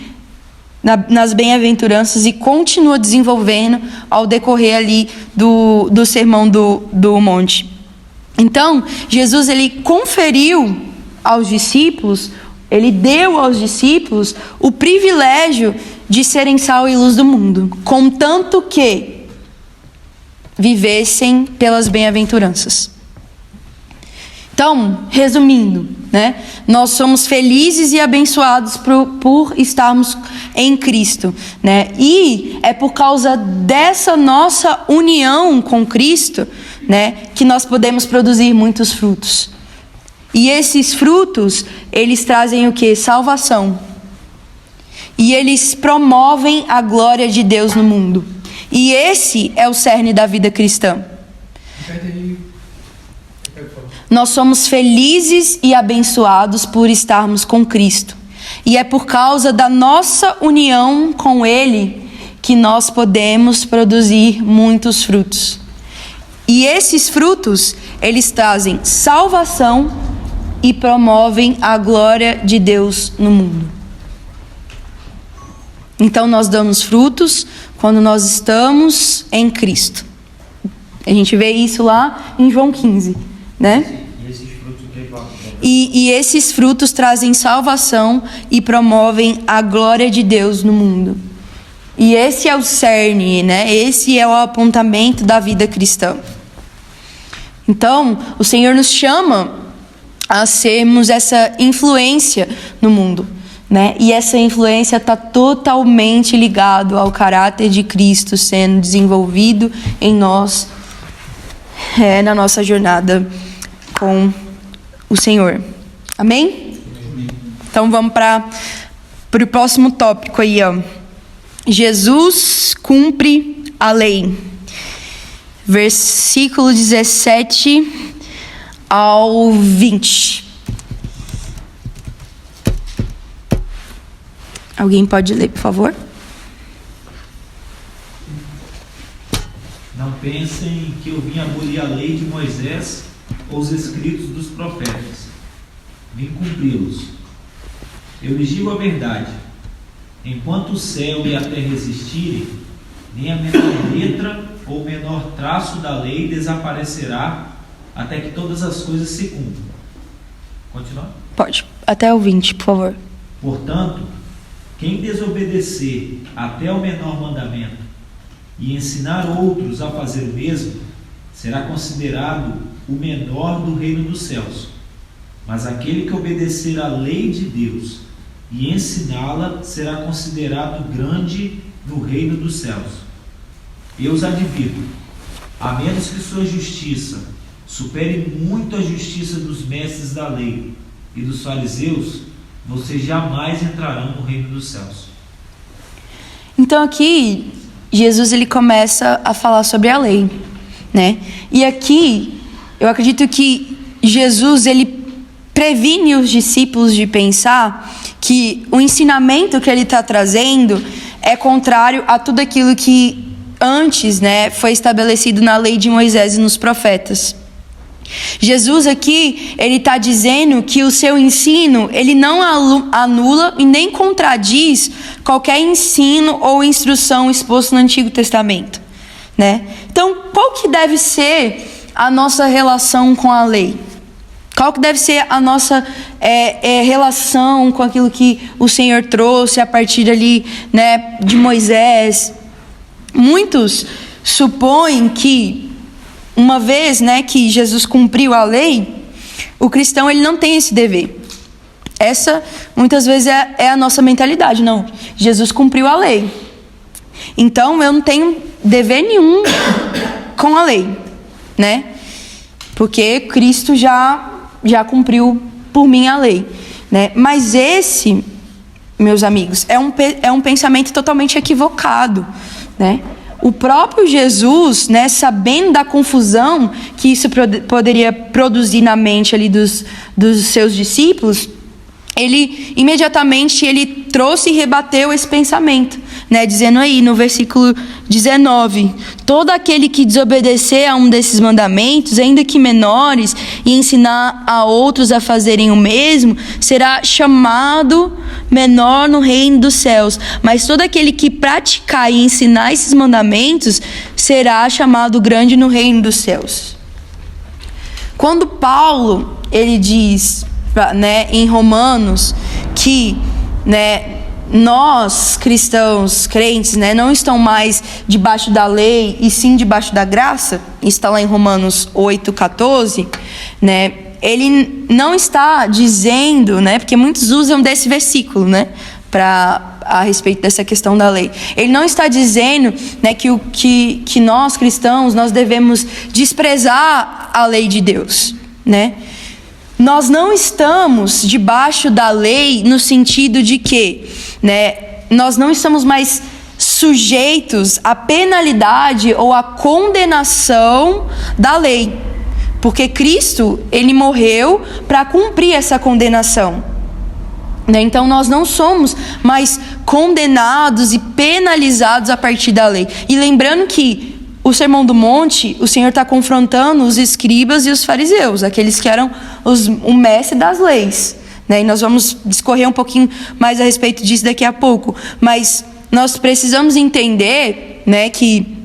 nas bem-aventuranças e continua desenvolvendo ao decorrer ali do Sermão do Monte. Então, Jesus ele conferiu aos discípulos, ele deu aos discípulos o privilégio de serem sal e luz do mundo, contanto que vivessem pelas bem-aventuranças. Então, resumindo, né, nós somos felizes e abençoados por estarmos em Cristo, né? E é por causa dessa nossa união com Cristo, né, que nós podemos produzir muitos frutos. E esses frutos, eles trazem o quê? Salvação. E eles promovem a glória de Deus no mundo. E esse é o cerne da vida cristã. Nós somos felizes e abençoados por estarmos com Cristo. E é por causa da nossa união com Ele que nós podemos produzir muitos frutos. E esses frutos, eles trazem salvação e promovem a glória de Deus no mundo. Então nós damos frutos quando nós estamos em Cristo. A gente vê isso lá em João 15, né? E esses frutos trazem salvação e promovem a glória de Deus no mundo. E esse é o cerne, né? Esse é o apontamento da vida cristã. Então, o Senhor nos chama a sermos essa influência no mundo, né? E essa influência está totalmente ligado ao caráter de Cristo sendo desenvolvido em nós, na nossa jornada com o Senhor. Amém? Então vamos para o próximo tópico aí, ó. Jesus cumpre a lei. Versículo 17 ao 20. Alguém pode ler, por favor? Não pensem que eu vim abolir a lei de Moisés ou os escritos dos profetas. Vim cumpri-los. Eu lhes digo a verdade. Enquanto o céu e a terra existirem, nem a menor letra ou menor traço da lei desaparecerá até que todas as coisas se cumpram. Continuar? Pode. Até o 20, por favor. Portanto, quem desobedecer até o menor mandamento e ensinar outros a fazer o mesmo, será considerado o menor do reino dos céus. Mas aquele que obedecer à lei de Deus e ensiná-la será considerado grande no reino dos céus. Eu os advirto, a menos que sua justiça supere muito a justiça dos mestres da lei e dos fariseus, vocês jamais entrarão no reino dos céus. Então aqui, Jesus ele começa a falar sobre a lei, né? E aqui, eu acredito que Jesus ele previne os discípulos de pensar que o ensinamento que ele está trazendo é contrário a tudo aquilo que antes, né, foi estabelecido na lei de Moisés e nos profetas. Jesus aqui, ele está dizendo que o seu ensino, ele não anula e nem contradiz qualquer ensino ou instrução exposto no Antigo Testamento, né? Então, qual que deve ser a nossa relação com a lei? Qual que deve ser a nossa relação com aquilo que o Senhor trouxe a partir ali, né, de Moisés? Muitos supõem que uma vez, né, que Jesus cumpriu a lei, o cristão ele não tem esse dever. Essa muitas vezes é a nossa mentalidade. Não, Jesus cumpriu a lei, então eu não tenho dever nenhum com a lei, né? Porque Cristo já cumpriu por mim a lei, né? Mas esse, meus amigos, é um pensamento totalmente equivocado, né? O próprio Jesus, né, sabendo da confusão que isso poderia produzir na mente ali dos seus discípulos, ele imediatamente trouxe e rebateu esse pensamento, né, dizendo aí no versículo 19: todo aquele que desobedecer a um desses mandamentos, ainda que menores, e ensinar a outros a fazerem o mesmo, será chamado menor no reino dos céus. Mas todo aquele que praticar e ensinar esses mandamentos será chamado grande no reino dos céus. Quando Paulo, ele diz, né, em Romanos, que, né, nós, cristãos, crentes, né, não estão mais debaixo da lei, e sim debaixo da graça, isso está lá em Romanos 8,14, né, ele não está dizendo, né, porque muitos usam desse versículo, né, a respeito dessa questão da lei. Ele não está dizendo, né, que nós, cristãos, nós devemos desprezar a lei de Deus, né. Nós não estamos debaixo da lei no sentido de que, né, nós não estamos mais sujeitos à penalidade ou à condenação da lei. Porque Cristo, ele morreu para cumprir essa condenação, né? Então nós não somos mais condenados e penalizados a partir da lei. E lembrando que o Sermão do Monte, o Senhor está confrontando os escribas e os fariseus, aqueles que eram o mestre das leis, né? E nós vamos discorrer um pouquinho mais a respeito disso daqui a pouco. Mas nós precisamos entender, né, que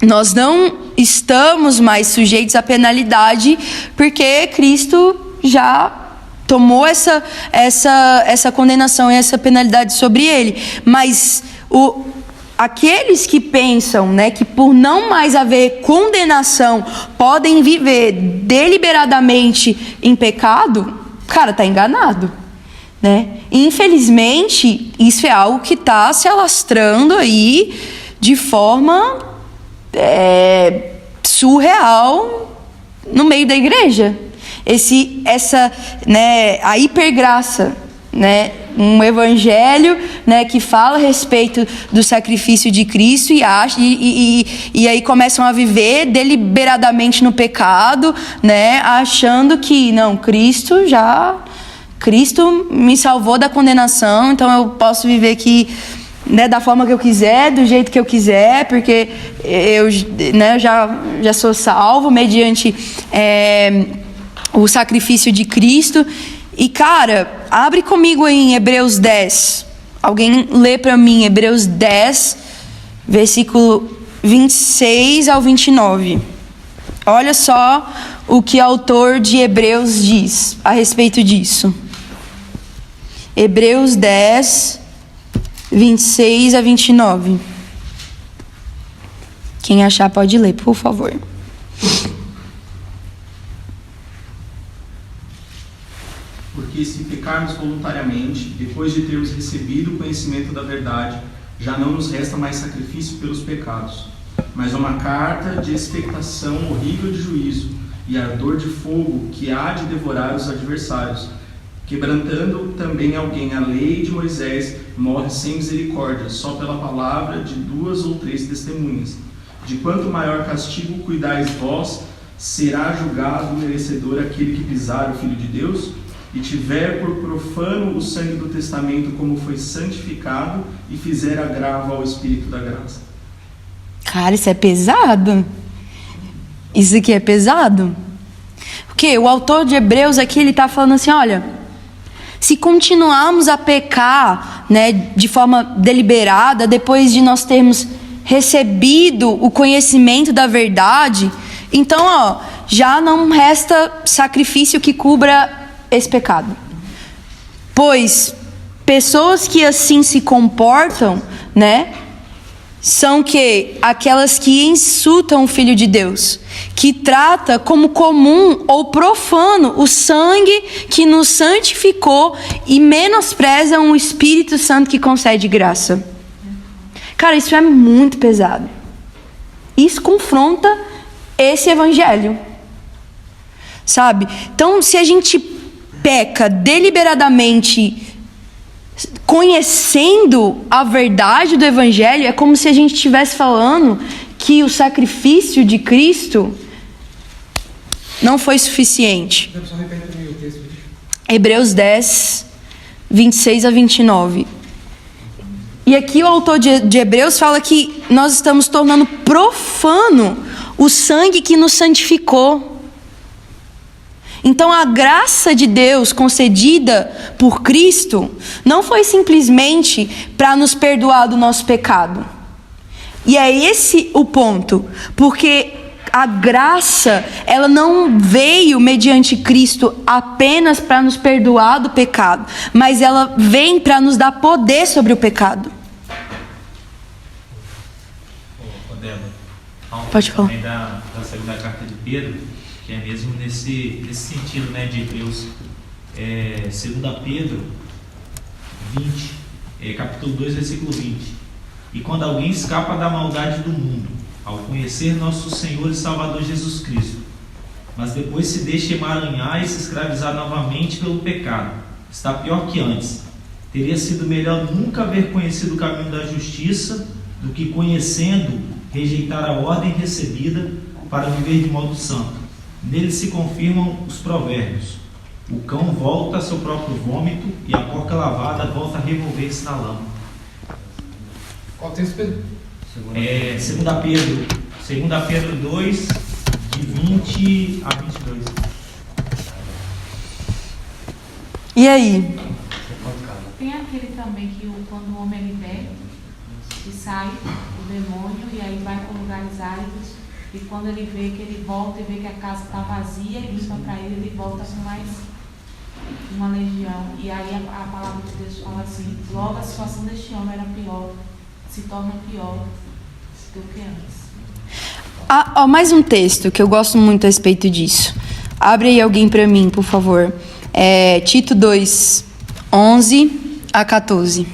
nós não estamos mais sujeitos à penalidade, porque Cristo já tomou essa condenação e essa penalidade sobre ele. Mas aqueles que pensam, né, que por não mais haver condenação podem viver deliberadamente em pecado, cara, tá enganado, né? E, infelizmente, isso é algo que está se alastrando aí de forma surreal no meio da igreja. Né, a hipergraça, né, um evangelho, né, que fala a respeito do sacrifício de Cristo e aí começam a viver deliberadamente no pecado, né, achando que não, Cristo me salvou da condenação, então eu posso viver aqui, né, da forma que eu quiser, do jeito que eu quiser, porque eu, né, já sou salvo mediante o sacrifício de Cristo. E, cara, abre comigo em Hebreus 10. Alguém lê para mim Hebreus 10, versículo 26 ao 29. Olha só o que o autor de Hebreus diz a respeito disso. Hebreus 10, 26 a 29. Quem achar pode ler, por favor. Porque se pecarmos voluntariamente, depois de termos recebido o conhecimento da verdade, já não nos resta mais sacrifício pelos pecados, mas uma carta de expectação horrível de juízo e ardor de fogo que há de devorar os adversários. Quebrantando também alguém a lei de Moisés, morre sem misericórdia, só pela palavra de 2 ou 3 testemunhas. De quanto maior castigo cuidais vós, será julgado merecedor aquele que pisar o Filho de Deus e tiver por profano o sangue do testamento como foi santificado e fizer agravo ao Espírito da graça. Cara, isso é pesado. Isso aqui é pesado. Porque o autor de Hebreus aqui, ele está falando assim, olha, se continuarmos a pecar, né, de forma deliberada, depois de nós termos recebido o conhecimento da verdade, então, já não resta sacrifício que cubra esse pecado. Pois pessoas que assim se comportam, né, são aquelas que insultam o Filho de Deus, que trata como comum ou profano o sangue que nos santificou e menosprezam o Espírito Santo que concede graça. Cara, isso é muito pesado. Isso confronta esse evangelho, sabe? Então, se a gente peca deliberadamente, conhecendo a verdade do evangelho, é como se a gente estivesse falando que o sacrifício de Cristo não foi suficiente. Hebreus 10, 26 a 29. E aqui o autor de Hebreus fala que nós estamos tornando profano o sangue que nos santificou. Então a graça de Deus concedida por Cristo não foi simplesmente para nos perdoar do nosso pecado. E é esse o ponto, porque a graça, ela não veio mediante Cristo apenas para nos perdoar do pecado, mas ela vem para nos dar poder sobre o pecado. Pode falar. Também da segunda carta de Pedro, que é mesmo nesse sentido, né, de Hebreus, 2 Pedro 20, capítulo 2, versículo 20. E quando alguém escapa da maldade do mundo, ao conhecer nosso Senhor e Salvador Jesus Cristo, mas depois se deixa emaranhar e se escravizar novamente pelo pecado, está pior que antes. Teria sido melhor nunca haver conhecido o caminho da justiça do que, conhecendo, rejeitar a ordem recebida para viver de modo santo. Nele se confirmam os provérbios: o cão volta a seu próprio vômito e a porca lavada volta a revolver-se na lama. Qual texto, Pedro? 2 Pedro 2, de 20 a 22. E aí? Tem aquele também que quando o homem é liberto, que sai o demônio e aí vai para lugares áridos, e quando ele vê que ele volta e vê que a casa está vazia e limpa para ele volta com mais uma legião. E aí a palavra de Deus fala assim: logo a situação deste homem era pior, se torna pior do que antes. Mais um texto que eu gosto muito a respeito disso. Abre aí alguém para mim, por favor. Tito 2, 11 a 14.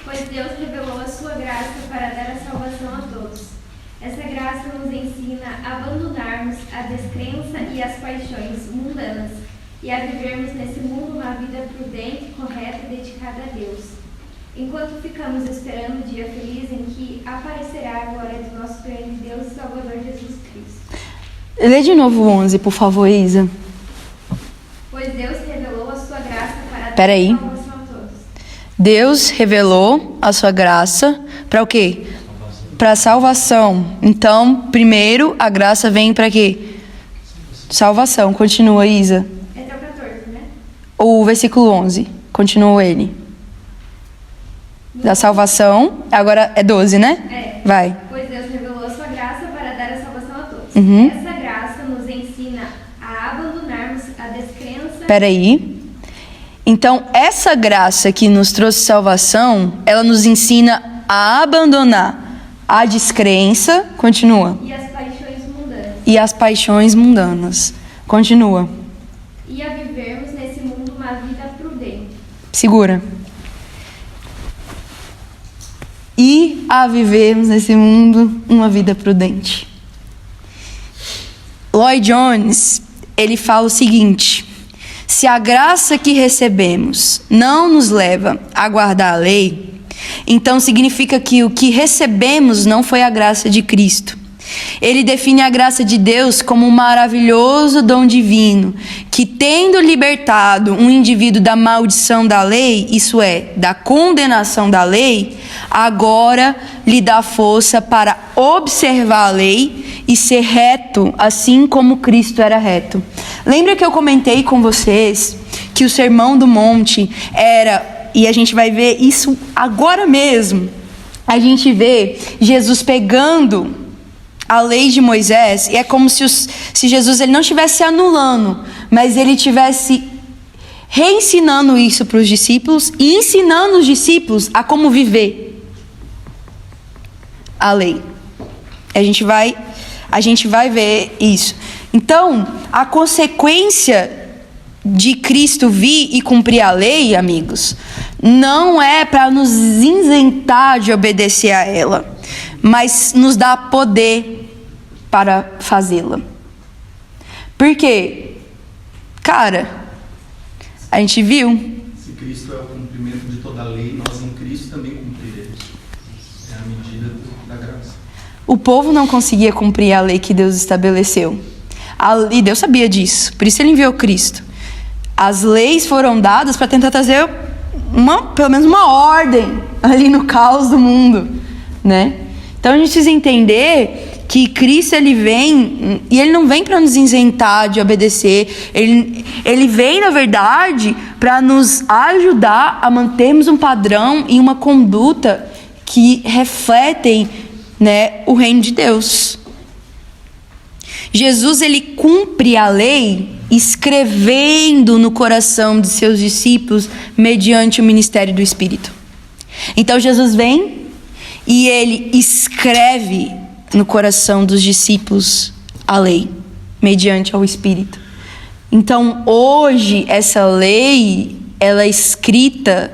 Pois Deus revelou a sua graça para dar a salvação a todos. Essa graça nos ensina a abandonarmos a descrença e as paixões mundanas e a vivermos nesse mundo uma vida prudente, correta e dedicada a Deus. Enquanto ficamos esperando o dia feliz em que aparecerá a glória do nosso grande Deus e Salvador Jesus Cristo. Lê de novo o 11, por favor, Isa. Pois Deus revelou a sua graça para dar Peraí. a salvação a todos. Deus revelou a sua graça para o quê? Para a salvação. Então, primeiro, a graça vem para quê? Salvação. Continua, Isa. Até o 14, né? O versículo 11. Continua ele. Da salvação. Agora é 12, né? Vai. Pois Deus revelou a sua graça para dar a salvação a todos. Uhum. Essa graça nos ensina a abandonarmos a descrença. Peraí. Então, essa graça que nos trouxe salvação, ela nos ensina a abandonar a descrença. Continua. E as paixões mundanas. E as paixões mundanas. Continua. E a vivermos nesse mundo uma vida prudente. Segura. E a vivermos nesse mundo uma vida prudente. Lloyd Jones, ele fala o seguinte: se a graça que recebemos não nos leva a guardar a lei, então significa que o que recebemos não foi a graça de Cristo. Ele define a graça de Deus como um maravilhoso dom divino, que tendo libertado um indivíduo da maldição da lei, isso é, da condenação da lei, agora lhe dá força para observar a lei e ser reto, assim como Cristo era reto. Lembra que eu comentei com vocês que o Sermão do Monte era, e a gente vai ver isso agora mesmo, a gente vê Jesus pegando a lei de Moisés, e é como se Jesus ele não estivesse anulando, mas ele estivesse reensinando isso para os discípulos e ensinando os discípulos a como viver a lei. A gente vai ver isso. Então, a consequência de Cristo vir e cumprir a lei, amigos, não é para nos isentar de obedecer a ela, mas nos dá poder para fazê-la. Porque, cara, a gente viu. Se Cristo é o cumprimento de toda a lei, nós em Cristo também cumpriremos. É a medida da graça. O povo não conseguia cumprir a lei que Deus estabeleceu. E Deus sabia disso, por isso ele enviou Cristo. As leis foram dadas para tentar trazer pelo menos uma ordem ali no caos do mundo, né? Então a gente precisa entender que Cristo ele vem, e ele não vem para nos isentar de obedecer, ele vem na verdade para nos ajudar a mantermos um padrão e uma conduta que refletem, né, o reino de Deus. Jesus ele cumpre a lei escrevendo no coração de seus discípulos mediante o ministério do Espírito. Então Jesus vem e ele escreve no coração dos discípulos a lei, mediante ao Espírito. Então, hoje, essa lei, ela é escrita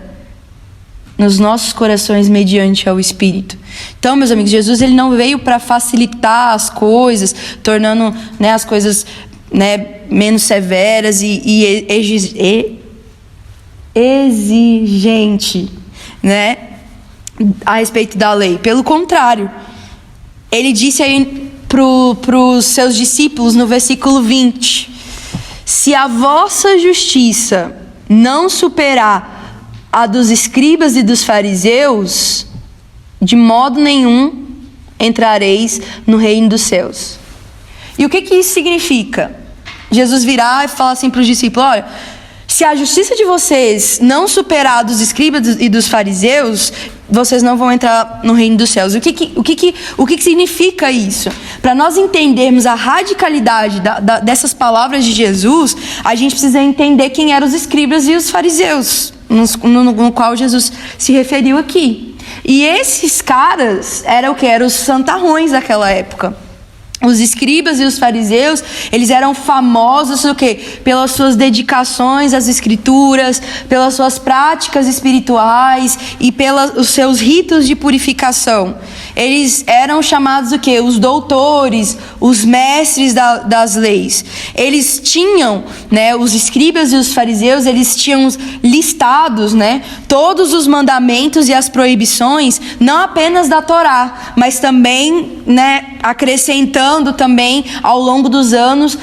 nos nossos corações mediante ao Espírito. Então, meus amigos, Jesus ele não veio para facilitar as coisas, tornando, né, as coisas, né, menos severas e exigente, né, a respeito da lei. Pelo contrário, ele disse aí para os seus discípulos no versículo 20: se a vossa justiça não superar a dos escribas e dos fariseus, de modo nenhum entrareis no reino dos céus. E o que isso significa? Jesus virá e falar assim para os discípulos: olha, se a justiça de vocês não superar a dos escribas e dos fariseus, vocês não vão entrar no reino dos céus. O que significa isso? Para nós entendermos a radicalidade dessas palavras de Jesus, a gente precisa entender quem eram os escribas e os fariseus, no qual Jesus se referiu aqui. E esses caras eram o que? Eram os santarrões daquela época. Os escribas e os fariseus, eles eram famosos o quê? Pelas suas dedicações às escrituras, pelas suas práticas espirituais e pelos seus ritos de purificação. Eles eram chamados o quê? Os doutores, os mestres das leis. Eles tinham, né, os escribas e os fariseus, eles tinham listados, né, todos os mandamentos e as proibições, não apenas da Torá, mas também, né, acrescentando também ao longo dos anos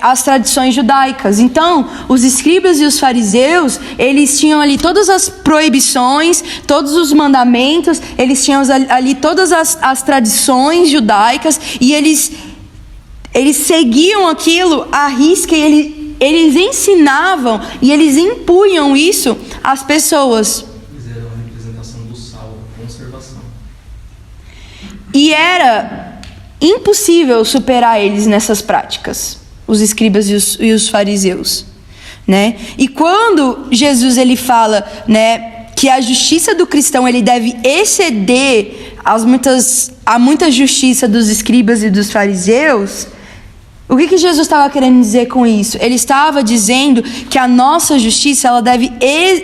as tradições judaicas. Então, os escribas e os fariseus, eles tinham ali todas as proibições, todos os mandamentos, eles tinham ali todas as tradições judaicas, e eles seguiam aquilo à risca, e eles ensinavam e eles impunham isso às pessoas. Eles eram a representação do sal, da conservação. E era impossível superar eles nessas práticas, os escribas e os fariseus, né? E quando Jesus ele fala, né, que a justiça do cristão ele deve exceder a muita justiça dos escribas e dos fariseus, o que Jesus estava querendo dizer com isso? Ele estava dizendo que a nossa justiça ela deve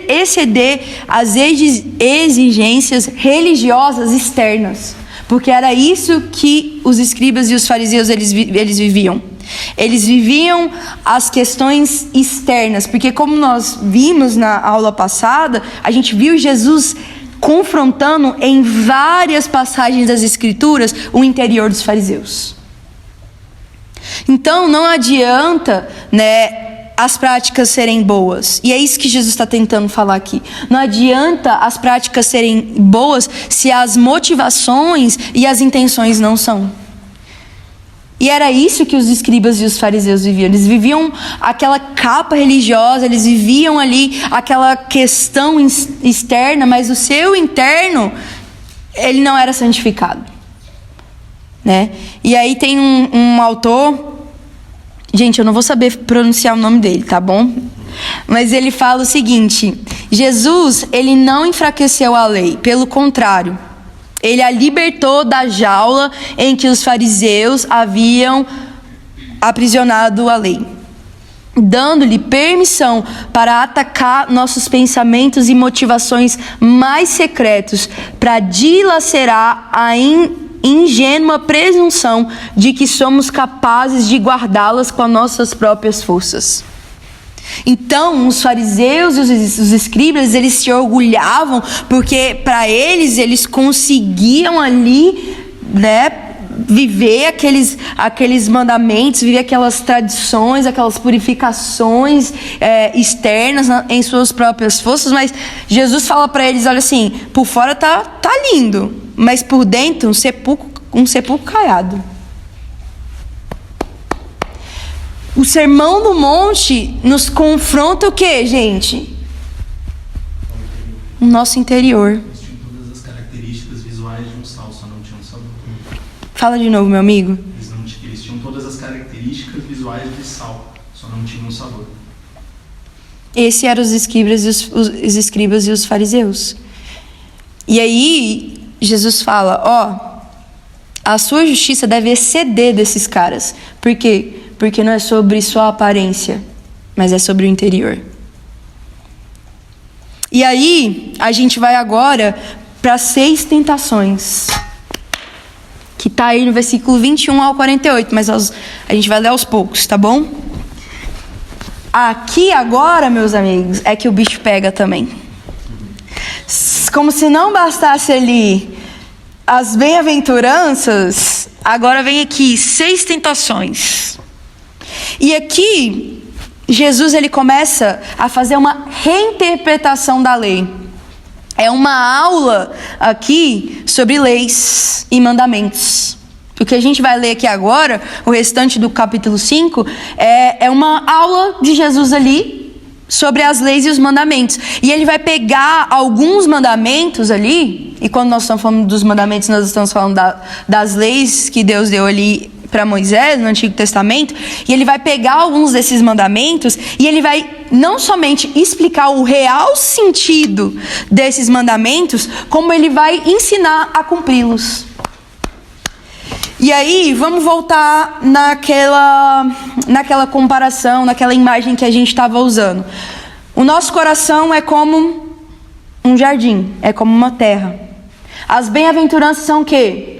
exceder as exigências religiosas externas. Porque era isso que os escribas e os fariseus eles viviam. Eles viviam as questões externas. Porque como nós vimos na aula passada, a gente viu Jesus confrontando em várias passagens das Escrituras o interior dos fariseus. Então não adianta, né, as práticas serem boas. E é isso que Jesus está tentando falar aqui. Não adianta as práticas serem boas se as motivações e as intenções não são. E era isso que os escribas e os fariseus viviam. Eles viviam aquela capa religiosa, eles viviam ali aquela questão externa, mas o seu interno, ele não era santificado, né? E aí tem um autor, gente, eu não vou saber pronunciar o nome dele, tá bom? Mas ele fala o seguinte: Jesus, ele não enfraqueceu a lei, pelo contrário, ele a libertou da jaula em que os fariseus haviam aprisionado a lei, dando-lhe permissão para atacar nossos pensamentos e motivações mais secretos, para dilacerar a ingênua presunção de que somos capazes de guardá-las com as nossas próprias forças. Então, os fariseus e os escribas, eles se orgulhavam porque para eles conseguiam ali, né, viver aqueles mandamentos, viver aquelas tradições, aquelas purificações externas em suas próprias forças. Mas Jesus fala para eles, olha assim, por fora tá lindo, mas por dentro um sepulcro caiado. O Sermão do Monte nos confronta o quê, gente? O nosso interior. Eles tinham todas as características visuais de um sal, só não tinham sabor. Fala de novo, meu amigo. Eles tinham todas as características visuais de sal, só não tinham sabor. Esse eram os escribas e os fariseus. E aí, Jesus fala, a sua justiça deve exceder desses caras. Por quê? Porque não é sobre sua aparência, mas é sobre o interior. E aí, a gente vai agora para 6 tentações, que está aí no versículo 21 ao 48, mas a gente vai ler aos poucos, tá bom? Aqui agora, meus amigos, é que o bicho pega também. Como se não bastasse ali as bem-aventuranças, agora vem aqui 6 tentações. E aqui, Jesus ele começa a fazer uma reinterpretação da lei. É uma aula aqui sobre leis e mandamentos. O que a gente vai ler aqui agora, o restante do capítulo 5, é uma aula de Jesus ali sobre as leis e os mandamentos. E ele vai pegar alguns mandamentos ali, e quando nós estamos falando dos mandamentos, nós estamos falando das leis que Deus deu ali para Moisés no Antigo Testamento, e ele vai pegar alguns desses mandamentos e ele vai não somente explicar o real sentido desses mandamentos, como ele vai ensinar a cumpri-los. E aí, vamos voltar naquela comparação, naquela imagem que a gente estava usando. O nosso coração é como um jardim, é como uma terra. As bem-aventuranças são o quê?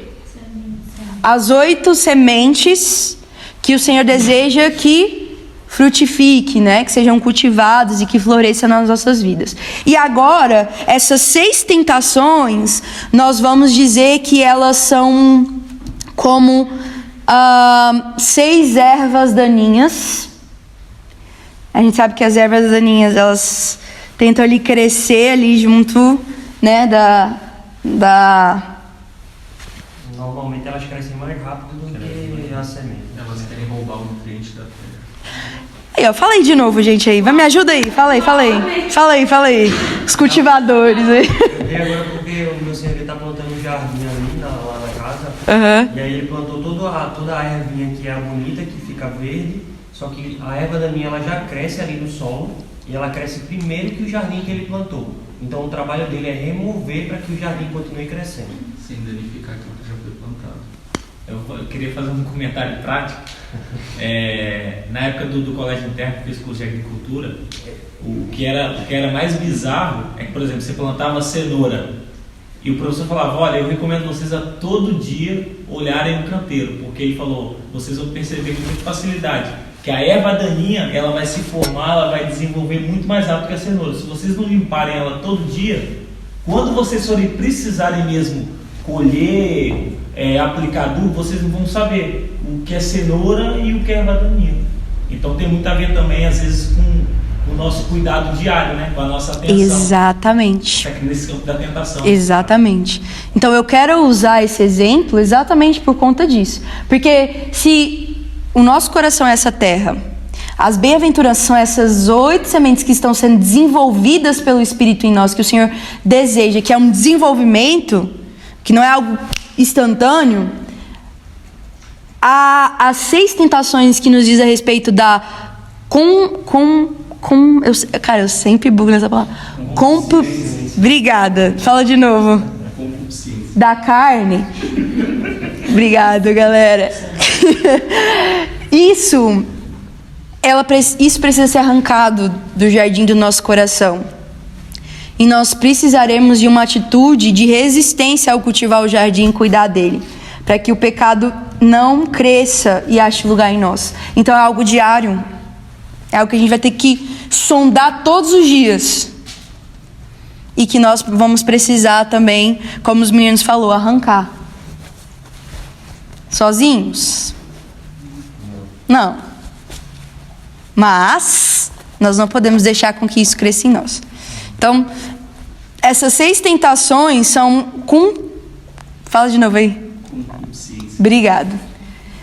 As 8 sementes que o Senhor deseja que frutifique, né? Que sejam cultivadas e que floresçam nas nossas vidas. E agora, essas 6 tentações, nós vamos dizer que elas são como 6 ervas daninhas. A gente sabe que as ervas daninhas, elas tentam ali crescer ali junto, né, Normalmente elas crescem mais rápido do que a semente. Elas querem roubar o nutriente da terra. Aí, ó, fala aí de novo, gente aí. Me ajuda aí. Fala aí. Os cultivadores aí. Eu vi agora porque o meu senhor está plantando um jardim ali lá na casa. Uhum. E aí ele plantou toda a ervinha que é bonita, que fica verde. Só que a erva daninha ela já cresce ali no solo. E ela cresce primeiro que o jardim que ele plantou. Então o trabalho dele é remover para que o jardim continue crescendo. Sem danificar aquilo que já foi plantado. Eu queria fazer um comentário prático. Na época do colégio interno, que fiz curso de agricultura, o que era mais bizarro é que, por exemplo, você plantava cenoura e o professor falava, olha, eu recomendo vocês a todo dia olharem no canteiro, porque ele falou, vocês vão perceber com muita facilidade que a erva daninha, ela vai se formar, ela vai desenvolver muito mais rápido que a cenoura. Se vocês não limparem ela todo dia, Quando vocês forem precisarem mesmo colher, aplicar adubo, vocês não vão saber o que é cenoura e o que é erva daninha. Então tem muito a ver também, às vezes, com o nosso cuidado diário, né? Com a nossa atenção. Exatamente. Aqui nesse campo da tentação. Exatamente. Então eu quero usar esse exemplo exatamente por conta disso. Porque se o nosso coração é essa terra, as bem-aventuranças são essas 8 sementes que estão sendo desenvolvidas pelo Espírito em nós, que o Senhor deseja, que é um desenvolvimento, que não é algo instantâneo. As 6 tentações que nos diz a respeito da eu sempre bugo nessa palavra. Obrigada. Fala de novo. Da carne. Obrigado, galera. Isso precisa ser arrancado do jardim do nosso coração. E nós precisaremos de uma atitude de resistência ao cultivar o jardim e cuidar dele, para que o pecado não cresça e ache lugar em nós. Então é algo diário. É algo que a gente vai ter que sondar todos os dias. E que nós vamos precisar também, como os meninos falaram, arrancar. Sozinhos? Não. Mas nós não podemos deixar com que isso cresça em nós. Então, essas 6 tentações são Fala de novo aí. Obrigado.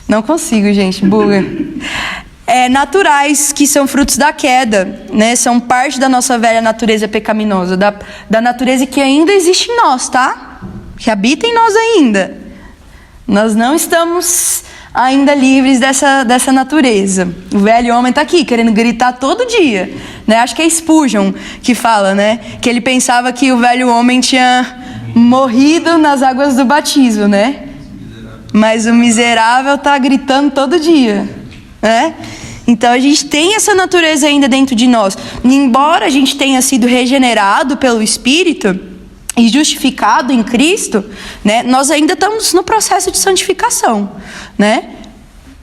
Não consigo, gente. Buga. Naturais, que são frutos da queda, né? São parte da nossa velha natureza pecaminosa, da natureza que ainda existe em nós, tá? Que habita em nós ainda. Nós não estamos ainda livres dessa natureza. O velho homem está aqui, querendo gritar todo dia, né? Acho que é Spurgeon que fala, né? Que ele pensava que o velho homem tinha morrido nas águas do batismo, né? Mas o miserável está gritando todo dia, né? Então a gente tem essa natureza ainda dentro de nós. E embora a gente tenha sido regenerado pelo Espírito e justificado em Cristo, né, nós ainda estamos no processo de santificação, né?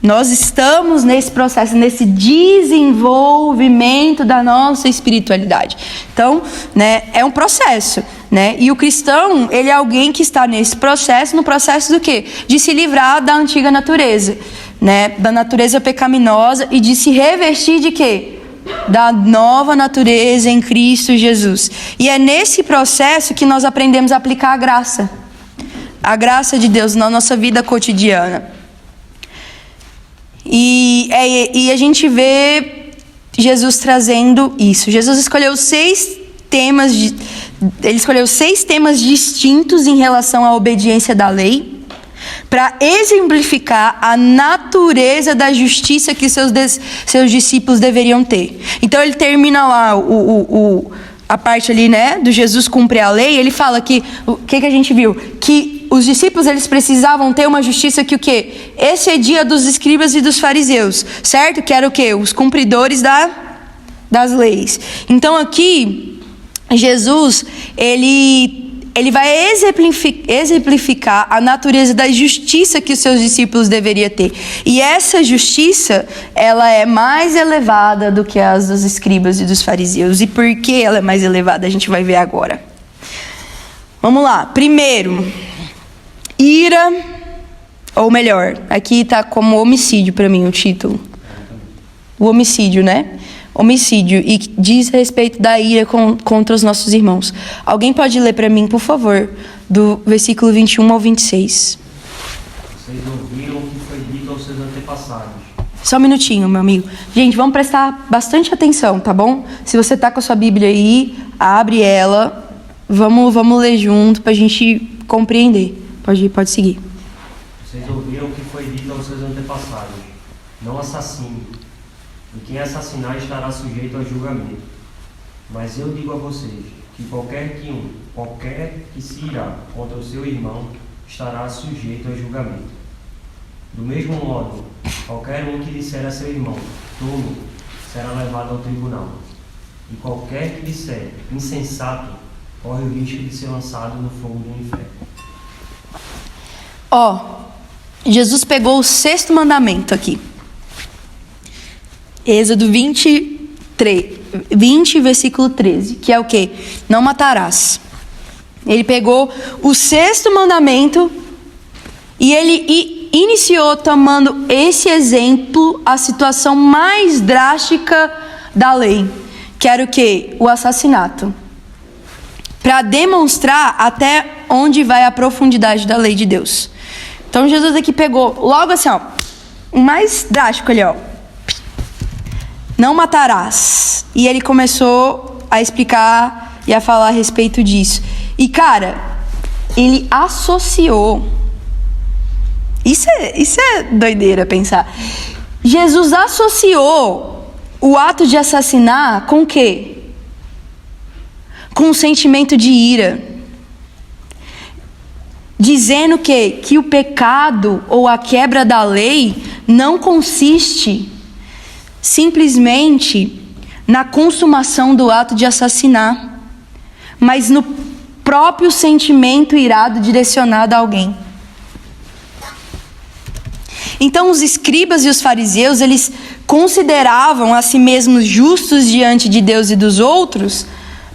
Nós estamos nesse processo, nesse desenvolvimento da nossa espiritualidade. Então, né, é um processo, né? E o cristão, ele é alguém que está nesse processo, no processo do quê? De se livrar da antiga natureza, né? Da natureza pecaminosa e de se revestir de quê? Da nova natureza em Cristo Jesus. E é nesse processo que nós aprendemos a aplicar a graça de Deus na nossa vida cotidiana. E a gente vê Jesus trazendo isso. Jesus escolheu 6 temas, ele escolheu 6 temas distintos em relação à obediência da lei, para exemplificar a natureza da justiça que seus discípulos deveriam ter. Então ele termina lá a parte ali, né, do Jesus cumprir a lei. Ele fala que o que a gente viu? Que os discípulos, eles precisavam ter uma justiça que o quê? Excedia dos escribas e dos fariseus, certo? Que era o quê? Os cumpridores das leis. Então aqui Jesus, ele vai exemplificar a natureza da justiça que os seus discípulos deveriam ter. E essa justiça, ela é mais elevada do que as dos escribas e dos fariseus. E por que ela é mais elevada? A gente vai ver agora. Vamos lá. Primeiro, ira, ou melhor, aqui está como homicídio para mim o título. O homicídio, né? Homicídio, e diz a respeito da ira contra os nossos irmãos. Alguém pode ler para mim, por favor, do versículo 21 ao 26. Vocês ouviram o que foi dito aos seus antepassados. Só um minutinho, meu amigo. Gente, vamos prestar bastante atenção, tá bom? Se você tá com a sua Bíblia aí, abre ela. Vamos ler junto para a gente compreender. Pode seguir. Vocês ouviram o que foi dito aos seus antepassados. Não assassine. E quem assassinar estará sujeito a julgamento. Mas eu digo a vocês que qualquer que se irá contra o seu irmão estará sujeito a julgamento. Do mesmo modo, qualquer um que disser a seu irmão, tolo, será levado ao tribunal. E qualquer que disser, insensato, corre o risco de ser lançado no fogo do inferno. Jesus pegou o 6º mandamento aqui. Êxodo 20, versículo 13, que é o quê? Não matarás. Ele pegou o 6º mandamento e ele iniciou tomando esse exemplo a situação mais drástica da lei, que era o quê? O assassinato. Para demonstrar até onde vai a profundidade da lei de Deus. Então Jesus aqui pegou logo assim, ó, o mais drástico ali, ó. Não matarás. E ele começou a explicar e a falar a respeito disso. E cara, ele associou. Isso é doideira pensar. Jesus associou o ato de assassinar com o quê? Com um sentimento de ira. Dizendo que o pecado ou a quebra da lei não consiste simplesmente na consumação do ato de assassinar, mas no próprio sentimento irado direcionado a alguém. Então os escribas e os fariseus, eles consideravam a si mesmos justos diante de Deus e dos outros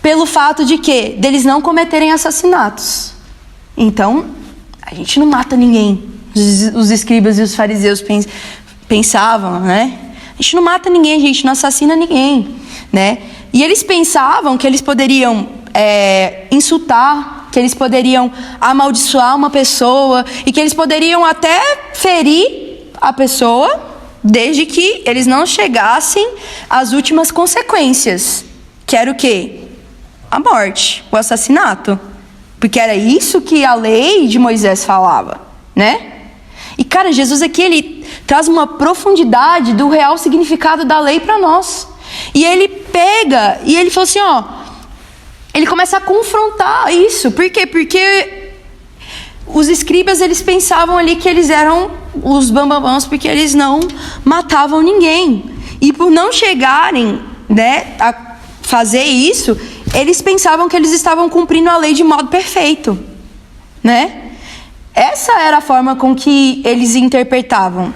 pelo fato de que deles não cometerem assassinatos. Então, a gente não mata ninguém. Os escribas e os fariseus pensavam, né? A gente não mata ninguém, a gente não assassina ninguém, né? E eles pensavam que eles poderiam insultar, que eles poderiam amaldiçoar uma pessoa e que eles poderiam até ferir a pessoa, desde que eles não chegassem às últimas consequências, que era o quê? A morte, o assassinato. Porque era isso que a lei de Moisés falava, né? E cara, Jesus aqui, ele traz uma profundidade do real significado da lei para nós. E ele pega, e ele fala assim, ó, ele começa a confrontar isso. Por quê? Porque os escribas, eles pensavam ali que eles eram os bambambãs, porque eles não matavam ninguém. E por não chegarem, né, a fazer isso, eles pensavam que eles estavam cumprindo a lei de modo perfeito, né? Essa era a forma com que eles interpretavam.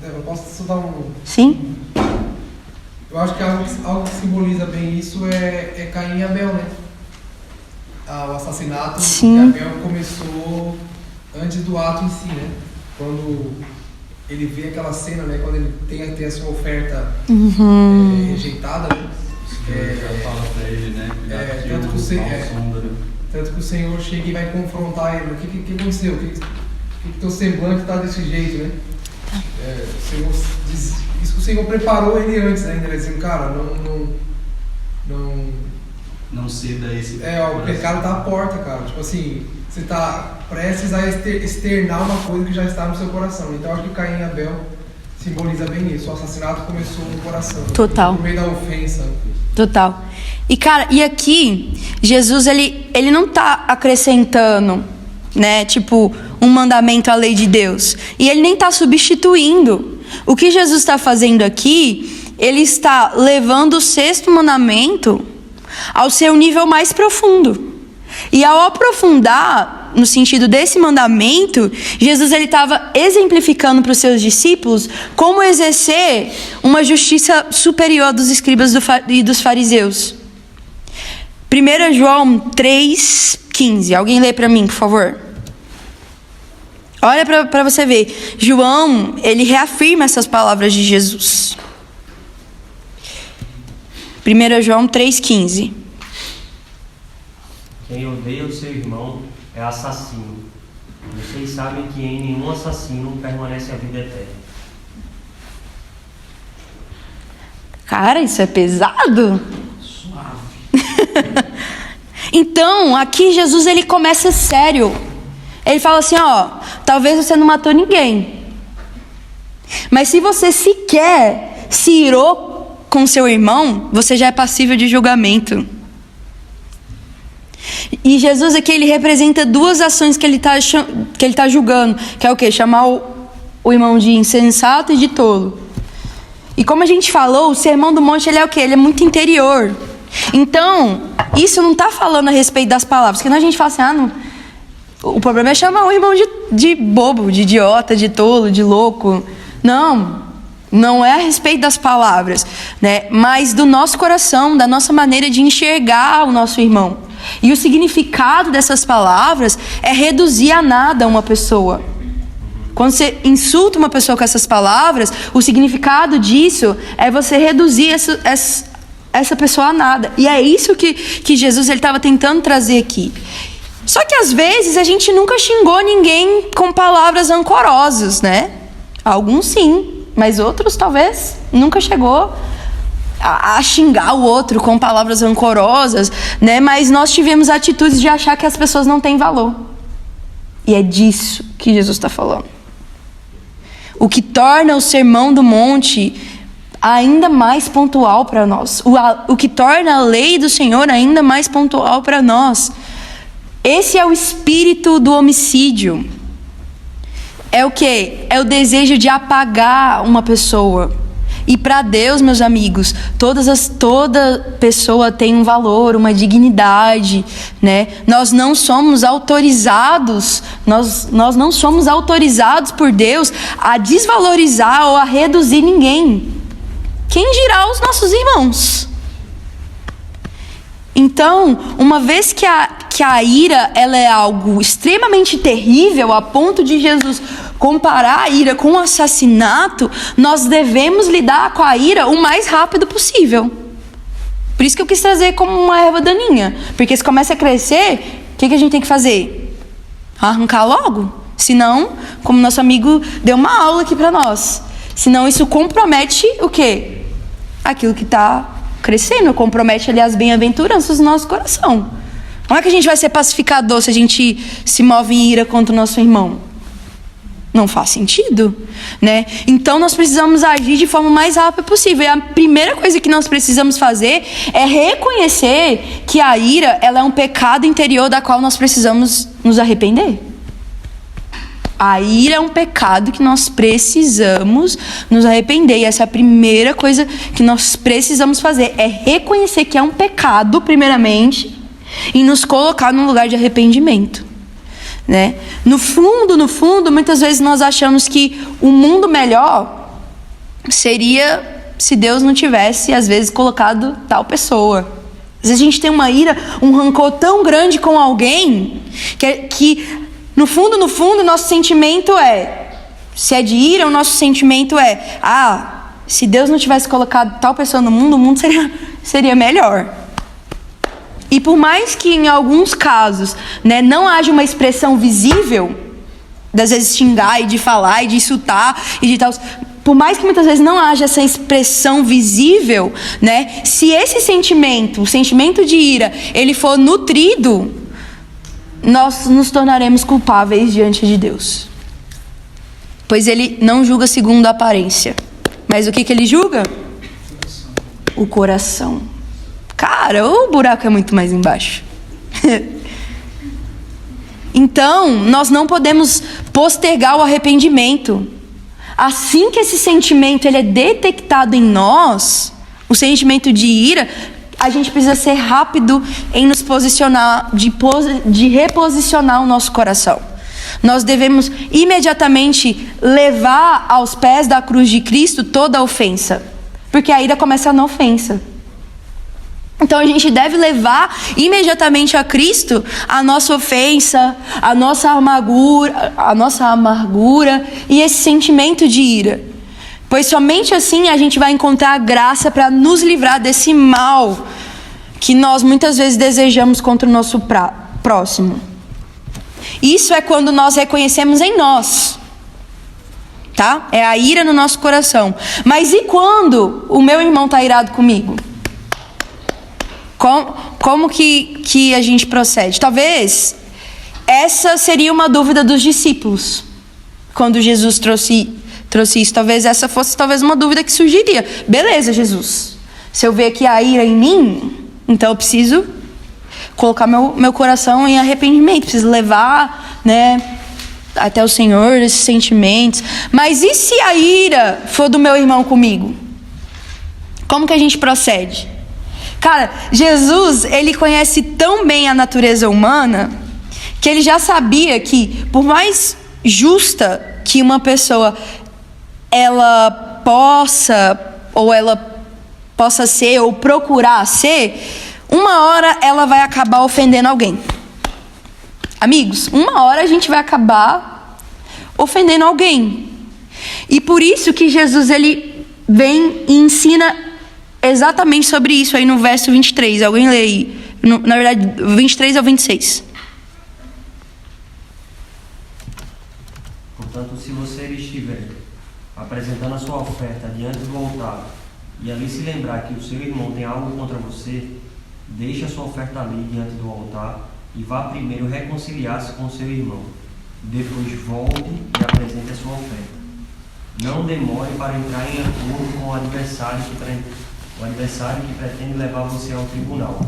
Eu posso só dar um... Sim? Eu acho que algo que simboliza bem isso é Caim e Abel, né? O assassinato Sim. de Abel começou antes do ato em si, né? Quando ele vê aquela cena, né? Quando ele tem a sua oferta rejeitada, né? Fala pra ele, né? Tanto que o Senhor chega e vai confrontar ele. O que aconteceu? Que teu semblante está desse jeito, né? O Senhor diz, isso que o Senhor preparou ele antes, né? Ele dizendo, cara, não ceda esse. O pecado está à porta, cara. Tipo assim, você está prestes a externar uma coisa que já está no seu coração. Então, acho que Caim e Abel simboliza bem isso. O assassinato começou no coração. Total. No meio da ofensa. Total. E cara, e aqui Jesus ele não está acrescentando, né, tipo um mandamento à lei de Deus, e ele nem está substituindo. O que Jesus está fazendo aqui, ele está levando o 6º mandamento ao seu nível mais profundo. E ao aprofundar no sentido desse mandamento, Jesus ele estava exemplificando para os seus discípulos como exercer uma justiça superior dos escribas e dos fariseus. 1 João 3,15. Alguém lê para mim, por favor? Olha para você ver. João, ele reafirma essas palavras de Jesus. 1 João 3,15. Quem odeia o seu irmão é assassino. Vocês sabem que em nenhum assassino permanece a vida eterna. Cara, isso é pesado? Suave. Então, aqui Jesus ele começa sério. Ele fala assim, ó, talvez você não matou ninguém, mas se você sequer se irou com seu irmão, você já é passível de julgamento. E Jesus aqui, ele representa duas ações que ele tá julgando, que é o quê? Chamar o irmão de insensato e de tolo. E como a gente falou, o Sermão do Monte, ele é o quê? Ele é muito interior. Então, isso não está falando a respeito das palavras, porque quando a gente fala assim, o problema é chamar o irmão de bobo, de idiota, de tolo, de louco. Não é a respeito das palavras, né? Mas do nosso coração, da nossa maneira de enxergar o nosso irmão. E o significado dessas palavras é reduzir a nada uma pessoa. Quando você insulta uma pessoa com essas palavras, o significado disso é você reduzir essa pessoa a nada. E é isso que Jesus estava tentando trazer aqui. Só que às vezes a gente nunca xingou ninguém com palavras rancorosas, né? Alguns sim, mas outros talvez nunca chegou a xingar o outro com palavras rancorosas, né? Mas nós tivemos atitudes de achar que as pessoas não têm valor. E é disso que Jesus está falando. O que torna o Sermão do Monte ainda mais pontual para nós. O que torna a lei do Senhor ainda mais pontual para nós. Esse é o espírito do homicídio. É o quê? É o desejo de apagar uma pessoa. E para Deus, meus amigos, toda pessoa tem um valor, uma dignidade, né? Nós não somos autorizados por Deus a desvalorizar ou a reduzir ninguém. Quem dirá os nossos irmãos? Então, uma vez que a ira ela é algo extremamente terrível, a ponto de Jesus comparar a ira com o assassinato, nós devemos lidar com a ira o mais rápido possível. Por isso que eu quis trazer como uma erva daninha. Porque se começa a crescer, o que a gente tem que fazer? Arrancar logo? Senão, como nosso amigo deu uma aula aqui para nós, senão isso compromete o quê? Aquilo que está crescendo, compromete ali as bem-aventuranças do nosso coração. Não é que a gente vai ser pacificador se a gente se move em ira contra o nosso irmão. Não faz sentido, né? Então nós precisamos agir de forma mais rápida possível. E a primeira coisa que nós precisamos fazer é reconhecer que a ira ela é um pecado interior da qual nós precisamos nos arrepender. A ira é um pecado que nós precisamos nos arrepender. E essa é a primeira coisa que nós precisamos fazer. É reconhecer que é um pecado, primeiramente, e nos colocar num lugar de arrependimento. Né? No fundo, muitas vezes nós achamos que o mundo melhor seria se Deus não tivesse, às vezes, colocado tal pessoa. Às vezes a gente tem uma ira, um rancor tão grande com alguém que no fundo, nosso sentimento se é de ira, o nosso sentimento se Deus não tivesse colocado tal pessoa no mundo, o mundo seria melhor. E por mais que em alguns casos, né, não haja uma expressão visível, das vezes xingar e de falar e de insultar e de tal, por mais que muitas vezes não haja essa expressão visível, né, se esse sentimento, o sentimento de ira, ele for nutrido, nós nos tornaremos culpáveis diante de Deus. Pois ele não julga segundo a aparência. Mas o que ele julga? O coração. Cara, o buraco é muito mais embaixo. Então, nós não podemos postergar o arrependimento. Assim que esse sentimento ele é detectado em nós, o sentimento de ira, a gente precisa ser rápido em nos posicionar, de reposicionar o nosso coração. Nós devemos imediatamente levar aos pés da cruz de Cristo toda a ofensa. Porque a ira começa na ofensa. Então a gente deve levar imediatamente a Cristo a nossa ofensa, a nossa amargura e esse sentimento de ira. Pois somente assim a gente vai encontrar a graça para nos livrar desse mal que nós muitas vezes desejamos contra o nosso próximo. Isso é quando nós reconhecemos em nós, tá? É a ira no nosso coração. Mas e quando o meu irmão está irado comigo? Como que a gente procede? Talvez essa seria uma dúvida dos discípulos. Quando Jesus trouxe isso, talvez essa fosse uma dúvida que surgiria. Beleza, Jesus. Se eu ver que há ira em mim, então eu preciso colocar meu coração em arrependimento. Preciso levar, né, até o Senhor esses sentimentos. Mas e se a ira for do meu irmão comigo? Como que a gente procede? Cara, Jesus, ele conhece tão bem a natureza humana que ele já sabia que, por mais justa que uma pessoa ela possa ser ou procurar ser, uma hora ela vai acabar ofendendo alguém. Amigos, uma hora a gente vai acabar ofendendo alguém. E por isso que Jesus, ele vem e ensina exatamente sobre isso aí no verso 23. Alguém lê aí. Na verdade, 23 ao 26. Portanto, se você estiver apresentando a sua oferta diante do altar e ali se lembrar que o seu irmão tem algo contra você, deixe a sua oferta ali diante do altar e vá primeiro reconciliar-se com o seu irmão. Depois volte e apresente a sua oferta. Não demore para entrar em acordo com o adversário que pretende levar você ao tribunal.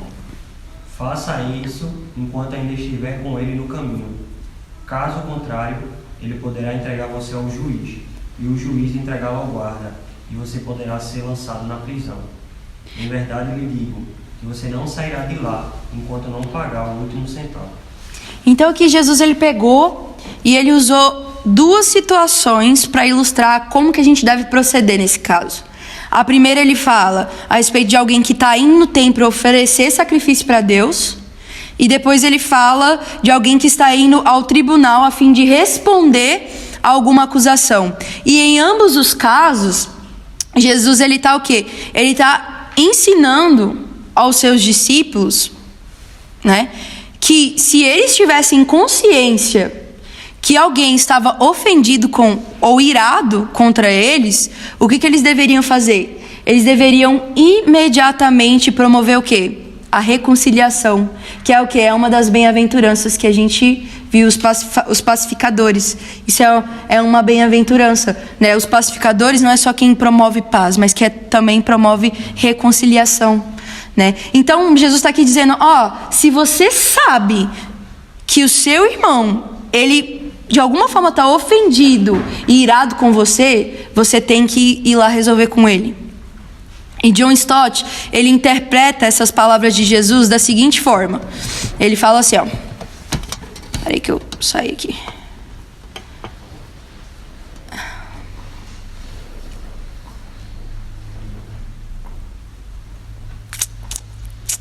Faça isso enquanto ainda estiver com ele no caminho. Caso contrário, ele poderá entregar você ao juiz, e o juiz entregá-lo ao guarda, e você poderá ser lançado na prisão. Em verdade lhe digo que você não sairá de lá enquanto não pagar o último centavo. Então aqui Jesus, ele pegou e ele usou duas situações para ilustrar como que a gente deve proceder nesse caso. A primeira, ele fala a respeito de alguém que está indo no templo oferecer sacrifício para Deus. E depois ele fala de alguém que está indo ao tribunal a fim de responder a alguma acusação. E em ambos os casos, Jesus, ele está o quê? Ele está ensinando aos seus discípulos, né, que se eles tivessem consciência que alguém estava ofendido ou irado contra eles, o que eles deveriam fazer? Eles deveriam imediatamente promover o quê? A reconciliação, que é o quê? É uma das bem-aventuranças que a gente viu, os pacificadores. Isso é uma bem-aventurança, né? Os pacificadores não é só quem promove paz, mas que também promove reconciliação, né? Então, Jesus está aqui dizendo, se você sabe que o seu irmão, ele de alguma forma está ofendido e irado com você, você tem que ir lá resolver com ele. E John Stott, ele interpreta essas palavras de Jesus da seguinte forma. Ele fala assim, peraí que eu saí aqui.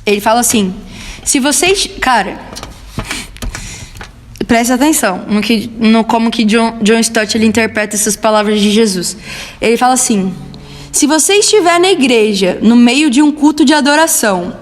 Ele fala assim, se vocês... Cara, presta atenção como que John Stott, ele interpreta essas palavras de Jesus. Ele fala assim, se você estiver na igreja, no meio de um culto de adoração,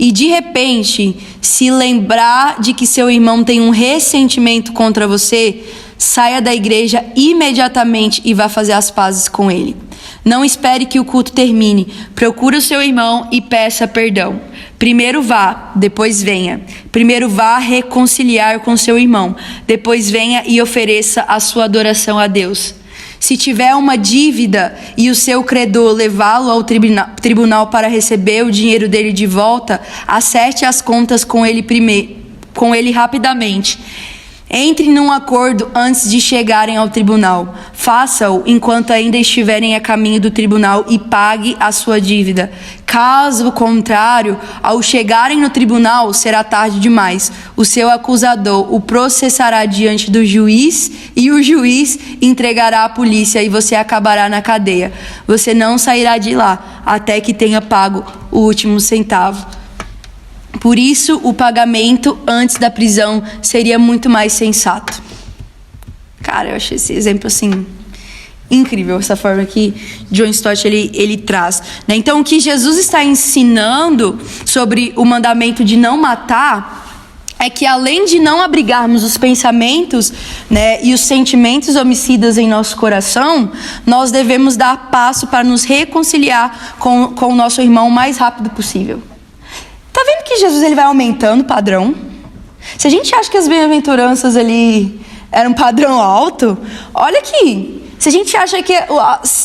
e de repente se lembrar de que seu irmão tem um ressentimento contra você, saia da igreja imediatamente e vá fazer as pazes com ele. Não espere que o culto termine. Procure o seu irmão e peça perdão. Primeiro vá, depois venha. Primeiro vá reconciliar com seu irmão. Depois venha e ofereça a sua adoração a Deus. Se tiver uma dívida e o seu credor levá-lo ao tribunal para receber o dinheiro dele de volta, acerte as contas com ele rapidamente. Entre num acordo antes de chegarem ao tribunal. Faça-o enquanto ainda estiverem a caminho do tribunal e pague a sua dívida. Caso contrário, ao chegarem no tribunal, será tarde demais. O seu acusador o processará diante do juiz e o juiz entregará à polícia e você acabará na cadeia. Você não sairá de lá até que tenha pago o último centavo. Por isso, o pagamento antes da prisão seria muito mais sensato. Cara, eu achei esse exemplo, assim, incrível, essa forma que John Stott, ele traz, né? Então, o que Jesus está ensinando sobre o mandamento de não matar é que, além de não abrigarmos os pensamentos, né, e os sentimentos homicidas em nosso coração, nós devemos dar passo para nos reconciliar com o nosso irmão o mais rápido possível. Tá vendo que Jesus, ele vai aumentando o padrão? Se a gente acha que as bem-aventuranças ali eram um padrão alto, olha aqui. Se a gente acha que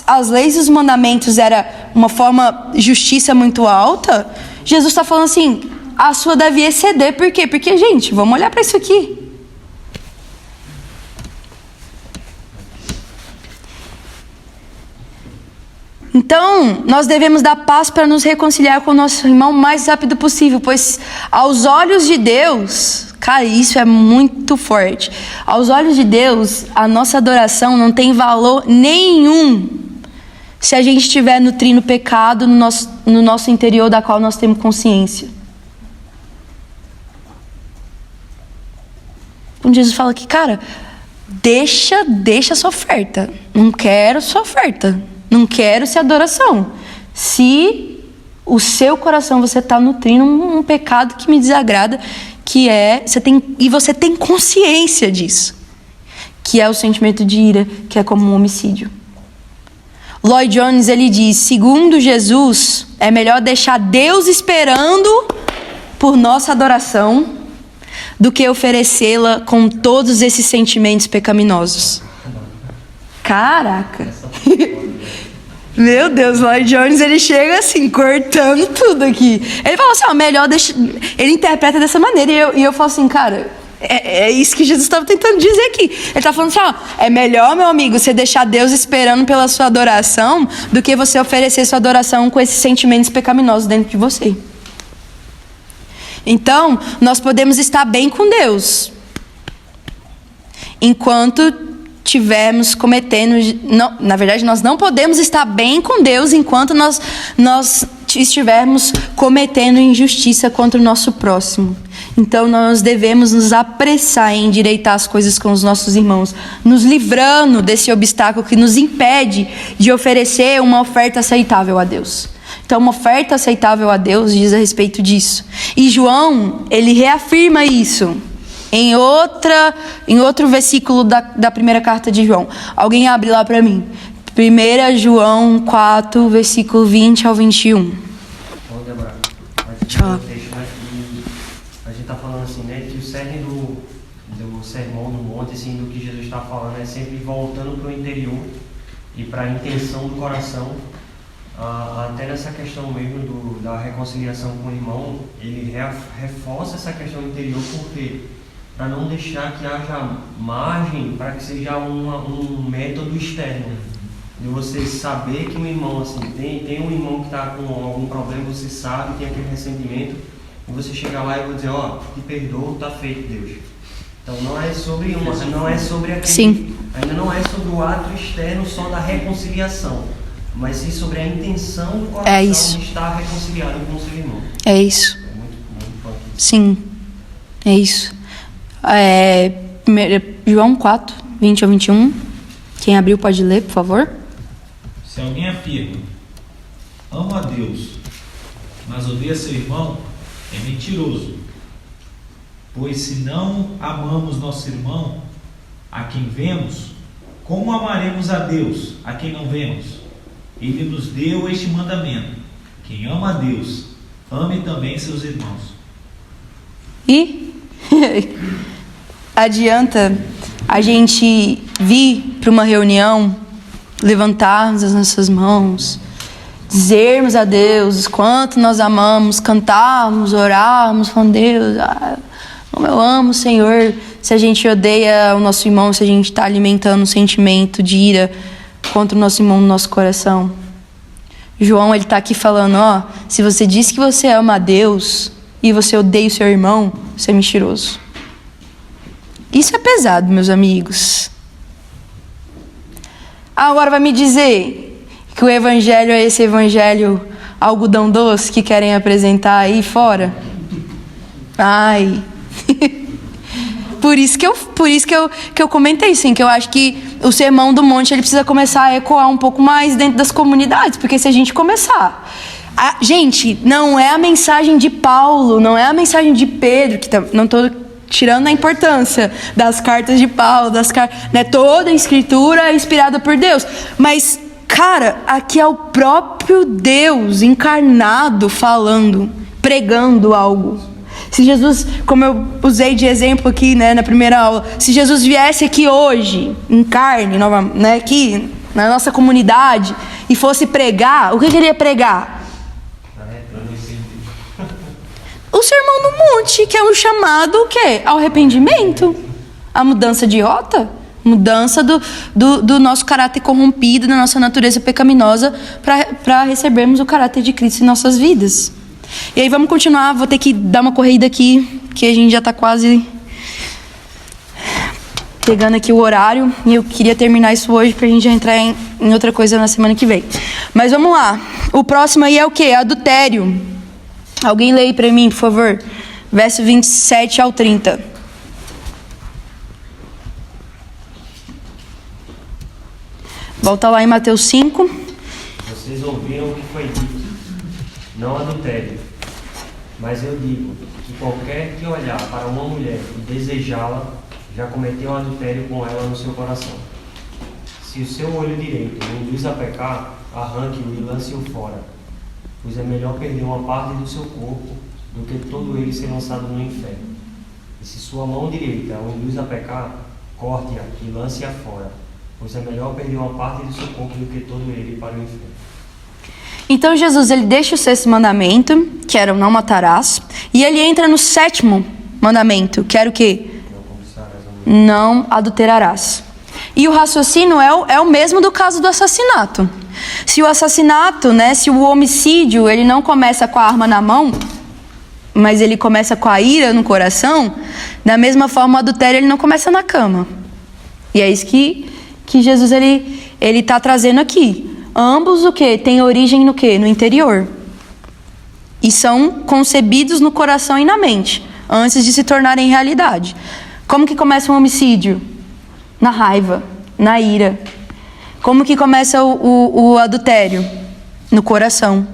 as leis e os mandamentos era uma forma de justiça muito alta, Jesus está falando assim, a sua deve exceder. Por quê? Porque, gente, vamos olhar para isso aqui. Então, nós devemos dar passo para nos reconciliar com o nosso irmão o mais rápido possível, pois aos olhos de Deus, cara, isso é muito forte. Aos olhos de Deus, a nossa adoração não tem valor nenhum se a gente estiver nutrindo pecado no nosso interior, da qual nós temos consciência. Onde Jesus fala que, cara, deixa a sua oferta. Não quero sua oferta. Não quero ser adoração. Se o seu coração você está nutrindo um pecado que me desagrada, que é, você tem consciência disso, que é o sentimento de ira, que é como um homicídio. Lloyd Jones, ele diz, segundo Jesus, é melhor deixar Deus esperando por nossa adoração do que oferecê-la com todos esses sentimentos pecaminosos. Caraca! Meu Deus, Lloyd Jones, ele chega assim, cortando tudo aqui. Ele fala assim, melhor deixar... Ele interpreta dessa maneira, e eu falo assim, cara, é isso que Jesus estava tentando dizer aqui. Ele está falando assim, é melhor, meu amigo, você deixar Deus esperando pela sua adoração do que você oferecer sua adoração com esses sentimentos pecaminosos dentro de você. Então, nós podemos estar bem com Deus enquanto estivermos cometendo... Não, na verdade, nós não podemos estar bem com Deus enquanto nós estivermos cometendo injustiça contra o nosso próximo. Então, nós devemos nos apressar em endireitar as coisas com os nossos irmãos, nos livrando desse obstáculo que nos impede de oferecer uma oferta aceitável a Deus. Então, uma oferta aceitável a Deus diz a respeito disso. E João, ele reafirma isso em outro versículo da primeira carta de João. Alguém abre lá para mim. 1 João 4, versículo 20 ao 21. Bom, Débora, Tchau. A gente está falando assim, né, que o cerne do sermão do monte, assim, do que Jesus está falando, é sempre voltando para o interior e para a intenção do coração. Até nessa questão mesmo da reconciliação com o irmão, ele reforça essa questão interior, porque para não deixar que haja margem para que seja um método externo. De você saber que um irmão, assim, tem um irmão que está com algum problema, você sabe, tem aquele ressentimento, e você chegar lá e vou dizer, te perdoo, está feito, Deus. Então não é sobre aquele, Sim. Ainda não é sobre o ato externo só da reconciliação, mas sim sobre a intenção do coração de estar reconciliado com o seu irmão. É isso. É muito forte. Sim, é isso. João 4, 20 ao 21. Quem abriu pode ler, por favor. Se alguém afirma, amo a Deus, mas odeia seu irmão, é mentiroso. Pois se não amamos nosso irmão, a quem vemos, como amaremos a Deus, a quem não vemos? Ele nos deu este mandamento: quem ama a Deus, ame também seus irmãos. E adianta a gente vir para uma reunião, levantarmos as nossas mãos, dizermos a Deus quanto nós amamos, cantarmos, orarmos, falando, Deus, como eu amo o Senhor, se a gente odeia o nosso irmão, se a gente está alimentando um sentimento de ira contra o nosso irmão no nosso coração. João, ele está aqui falando, se você diz que você ama a Deus e você odeia o seu irmão, você é mentiroso. Isso é pesado, meus amigos. Agora vai me dizer que o evangelho é esse evangelho algodão doce que querem apresentar aí fora? Ai... Por isso que eu comentei, sim, que eu acho que o Sermão do Monte ele precisa começar a ecoar um pouco mais dentro das comunidades, porque se a gente começar... gente, não é a mensagem de Paulo, não é a mensagem de Pedro, que não estou tirando a importância das cartas de Paulo, né, toda a escritura é inspirada por Deus, mas, cara, aqui é o próprio Deus encarnado falando, pregando algo. Se Jesus, como eu usei de exemplo aqui, né, na primeira aula, se Jesus viesse aqui hoje, em carne, né, aqui na nossa comunidade, e fosse pregar, o que ele ia pregar? O Sermão do Monte, que é um chamado o quê? Ao arrependimento, a mudança de rota, mudança do nosso caráter corrompido, da nossa natureza pecaminosa, para recebermos o caráter de Cristo em nossas vidas. E aí vamos continuar, vou ter que dar uma corrida aqui, que a gente já está quase pegando aqui o horário, e eu queria terminar isso hoje para a gente já entrar em outra coisa na semana que vem. Mas vamos lá, o próximo aí é o quê? Adultério. Alguém lê aí para mim, por favor, verso 27 ao 30. Volta lá em Mateus 5. Vocês ouviram o que foi dito: não adultério. Mas eu digo que qualquer que olhar para uma mulher e desejá-la, já cometeu adultério com ela no seu coração. Se o seu olho direito o induz a pecar, arranque-o e lance-o fora, pois é melhor perder uma parte do seu corpo do que todo ele ser lançado no inferno. E se sua mão direita o induz a pecar, corte-a e lance-a fora, pois é melhor perder uma parte do seu corpo do que todo ele para o inferno. Então Jesus, ele deixa o 6º mandamento, que era o não matarás, e ele entra no 7º mandamento, que era o quê? Não adulterarás. E o raciocínio é o mesmo do caso do assassinato. Se o assassinato, né, se o homicídio, ele não começa com a arma na mão, mas ele começa com a ira no coração, da mesma forma o adultério, ele não começa na cama. E é isso que Jesus, ele tá trazendo aqui. Ambos o quê? Têm origem no quê? No interior. E são concebidos no coração e na mente, antes de se tornarem realidade. Como que começa um homicídio? Na raiva, na ira. Como que começa o adultério? No coração,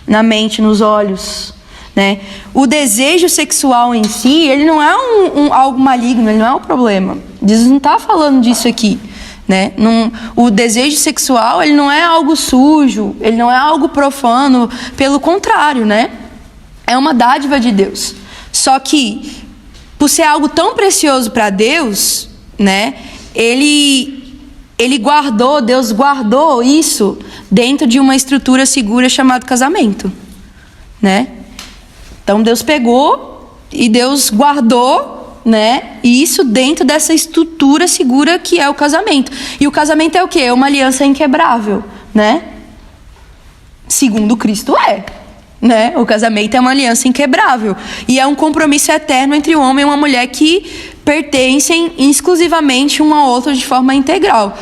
na mente, nos olhos, né? O desejo sexual em si, ele não é algo maligno, ele não é um problema. Jesus não está falando disso aqui, né? O desejo sexual, ele não é algo sujo, ele não é algo profano, pelo contrário, né? É uma dádiva de Deus. Só que, por ser algo tão precioso para Deus, né? Deus guardou isso dentro de uma estrutura segura chamada casamento, né? Então Deus pegou e Deus guardou, né, isso dentro dessa estrutura segura que é o casamento. E o casamento é o quê? É uma aliança inquebrável, né? Segundo Cristo né? O casamento é uma aliança inquebrável e é um compromisso eterno entre um homem e uma mulher que pertencem exclusivamente um ao outro de forma integral,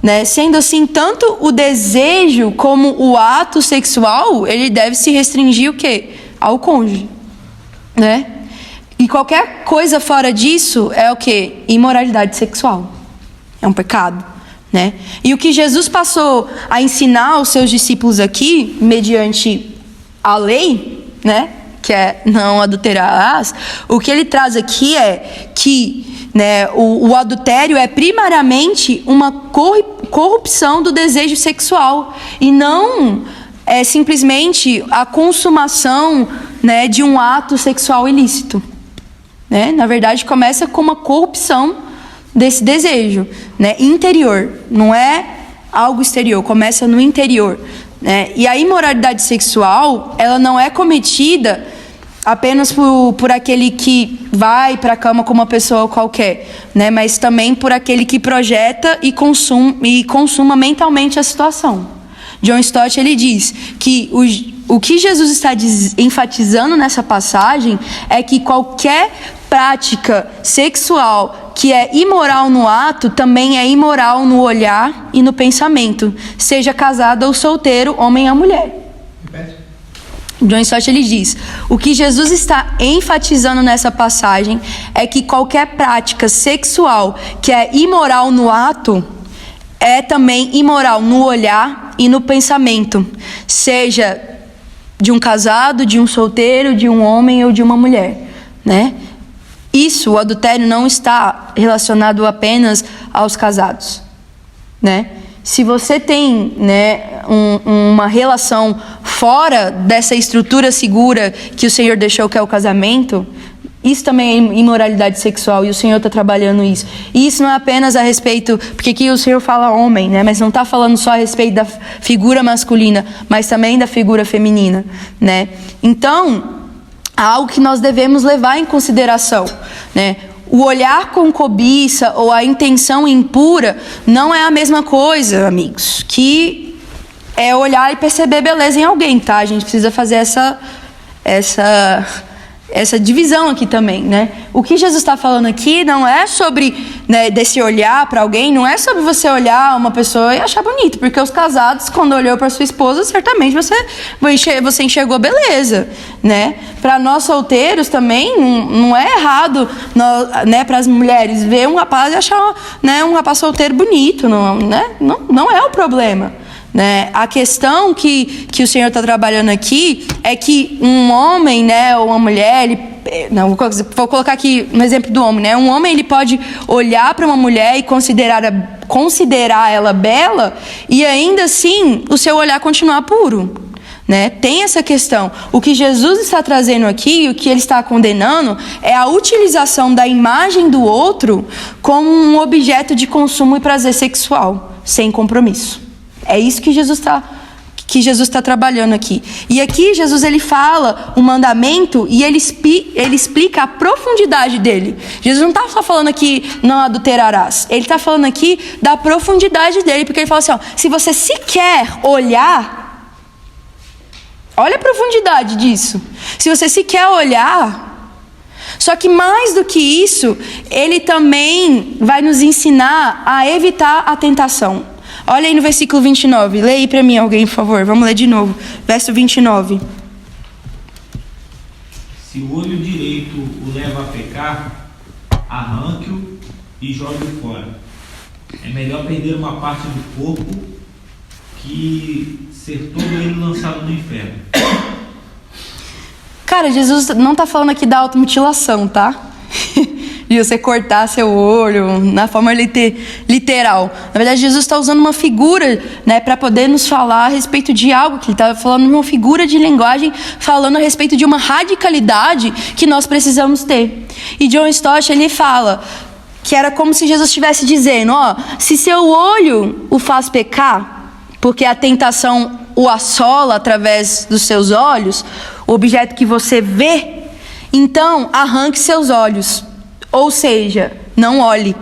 né? Sendo assim, tanto o desejo como o ato sexual, ele deve se restringir o quê? Ao cônjuge, né? E qualquer coisa fora disso é o quê? Imoralidade sexual. É um pecado, né? E o que Jesus passou a ensinar aos seus discípulos aqui, mediante a lei, né, que é não adulterarás, o que ele traz aqui é que, né, o adultério é primariamente uma corrupção do desejo sexual e não é simplesmente a consumação, né, de um ato sexual ilícito, né? Na verdade, começa com uma corrupção desse desejo, né, interior, não é algo exterior, começa no interior. E a imoralidade sexual, ela não é cometida apenas por aquele que vai para a cama com uma pessoa qualquer, né? Mas também por aquele que projeta e consuma mentalmente a situação. John Stott, ele diz que o que Jesus está enfatizando nessa passagem é que qualquer prática sexual que é imoral no ato, também é imoral no olhar e no pensamento, seja casado ou solteiro, homem ou mulher. Repete. John Stott, ele diz: o que Jesus está enfatizando nessa passagem é que qualquer prática sexual que é imoral no ato é também imoral no olhar e no pensamento, seja de um casado, de um solteiro, de um homem ou de uma mulher, né? Isso, o adultério não está relacionado apenas aos casados, né? Se você tem, né, uma relação fora dessa estrutura segura que o Senhor deixou, que é o casamento, isso também é imoralidade sexual e o Senhor está trabalhando isso. E isso não é apenas a respeito, porque aqui o Senhor fala homem, né? Mas não está falando só a respeito da figura masculina, mas também da figura feminina, né? Então, há algo que nós devemos levar em consideração, né? O olhar com cobiça ou a intenção impura não é a mesma coisa, amigos, que é olhar e perceber beleza em alguém, tá? A gente precisa fazer essa divisão aqui também, né? O que Jesus está falando aqui não é sobre, né, desse olhar para alguém, não é sobre você olhar uma pessoa e achar bonito, porque os casados, quando olhou para sua esposa, certamente você enxergou beleza, né? Para nós solteiros também não é errado, né, para as mulheres ver um rapaz e achar, né, um rapaz solteiro bonito, não é o problema. Né? A questão que o Senhor está trabalhando aqui é que um homem, né, ou uma mulher, vou colocar aqui no exemplo do homem, né? Um homem ele pode olhar para uma mulher e considerar ela bela e ainda assim o seu olhar continuar puro. Né? Tem essa questão. O que Jesus está trazendo aqui, o que ele está condenando, é a utilização da imagem do outro como um objeto de consumo e prazer sexual, sem compromisso. É isso que Jesus está trabalhando aqui. E aqui Jesus ele fala o mandamento e ele explica a profundidade dele. Jesus não está só falando aqui não adulterarás. Ele está falando aqui da profundidade dele, porque ele fala assim, ó, se você sequer olhar, olha a profundidade disso. Se você sequer olhar, só que mais do que isso, ele também vai nos ensinar a evitar a tentação. Olha aí no versículo 29. Leia aí para mim alguém, por favor. Vamos ler de novo. Verso 29. Se o olho direito o leva a pecar, arranque-o e jogue-o fora. É melhor perder uma parte do corpo que ser todo ele lançado no inferno. Cara, Jesus não está falando aqui da automutilação, tá? De você cortar seu olho, na forma literal. Na verdade, Jesus está usando uma figura, né, para poder nos falar a respeito de algo, que ele está falando uma figura de linguagem, falando a respeito de uma radicalidade que nós precisamos ter. E John Stott, ele fala que era como se Jesus estivesse dizendo, ó, se seu olho o faz pecar, porque a tentação o assola através dos seus olhos, o objeto que você vê, então arranque seus olhos. Ou seja, não olhe.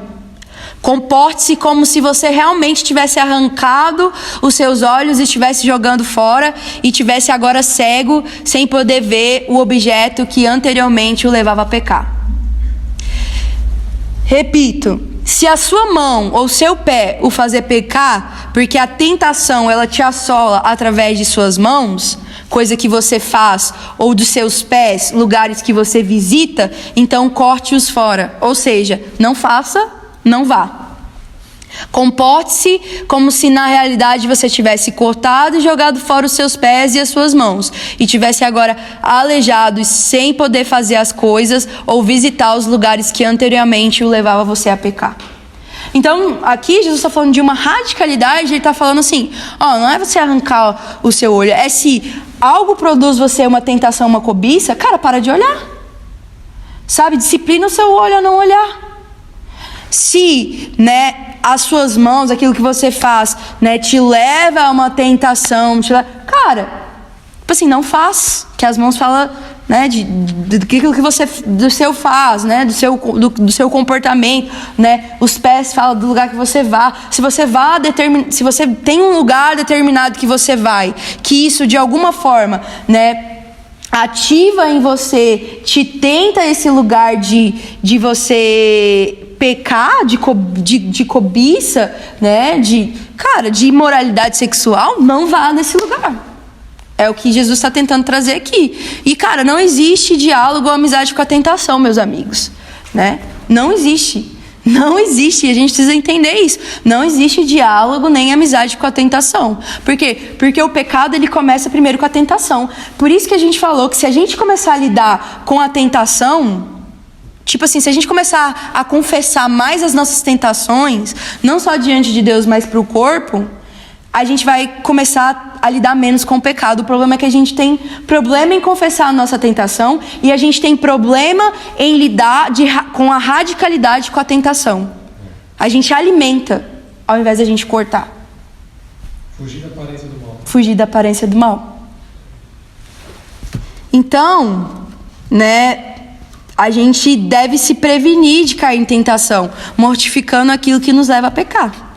Comporte-se como se você realmente tivesse arrancado os seus olhos e estivesse jogando fora e tivesse agora cego, sem poder ver o objeto que anteriormente o levava a pecar. Repito, se a sua mão ou seu pé o fazer pecar, porque a tentação ela te assola através de suas mãos, coisa que você faz, ou dos seus pés, lugares que você visita, então corte-os fora. Ou seja, não faça, não vá. Comporte-se como se na realidade você tivesse cortado e jogado fora os seus pés e as suas mãos, e tivesse agora aleijado e sem poder fazer as coisas ou visitar os lugares que anteriormente o levavam você a pecar. Então, aqui Jesus está falando de uma radicalidade, ele está falando assim, ó, não é você arrancar o seu olho, é se algo produz você uma tentação, uma cobiça, cara, para de olhar. Sabe, disciplina o seu olho a não olhar. Se, né, as suas mãos, aquilo que você faz, né, te leva a uma tentação, cara, tipo assim, não faz, que as mãos falam, né, daquilo que você do seu faz, né, do seu comportamento, né, os pés falam do lugar que você vá. Se você se você tem um lugar determinado que você vai, que isso de alguma forma, né, ativa em você, te tenta esse lugar de você pecar, de cobiça, né, de imoralidade sexual, não vá nesse lugar. É o que Jesus está tentando trazer aqui. E, cara, não existe diálogo ou amizade com a tentação, meus amigos. Né? Não existe. Não existe. E a gente precisa entender isso. Não existe diálogo nem amizade com a tentação. Por quê? Porque o pecado, ele começa primeiro com a tentação. Por isso que a gente falou que se a gente começar a lidar com a tentação, tipo assim, se a gente começar a confessar mais as nossas tentações, não só diante de Deus, mas para o corpo, a gente vai começar a lidar menos com o pecado. O problema é que a gente tem problema em confessar a nossa tentação e a gente tem problema em lidar com a radicalidade com a tentação. A gente alimenta ao invés de a gente cortar. Fugir da aparência do mal. Fugir da aparência do mal. Então, né, a gente deve se prevenir de cair em tentação, mortificando aquilo que nos leva a pecar.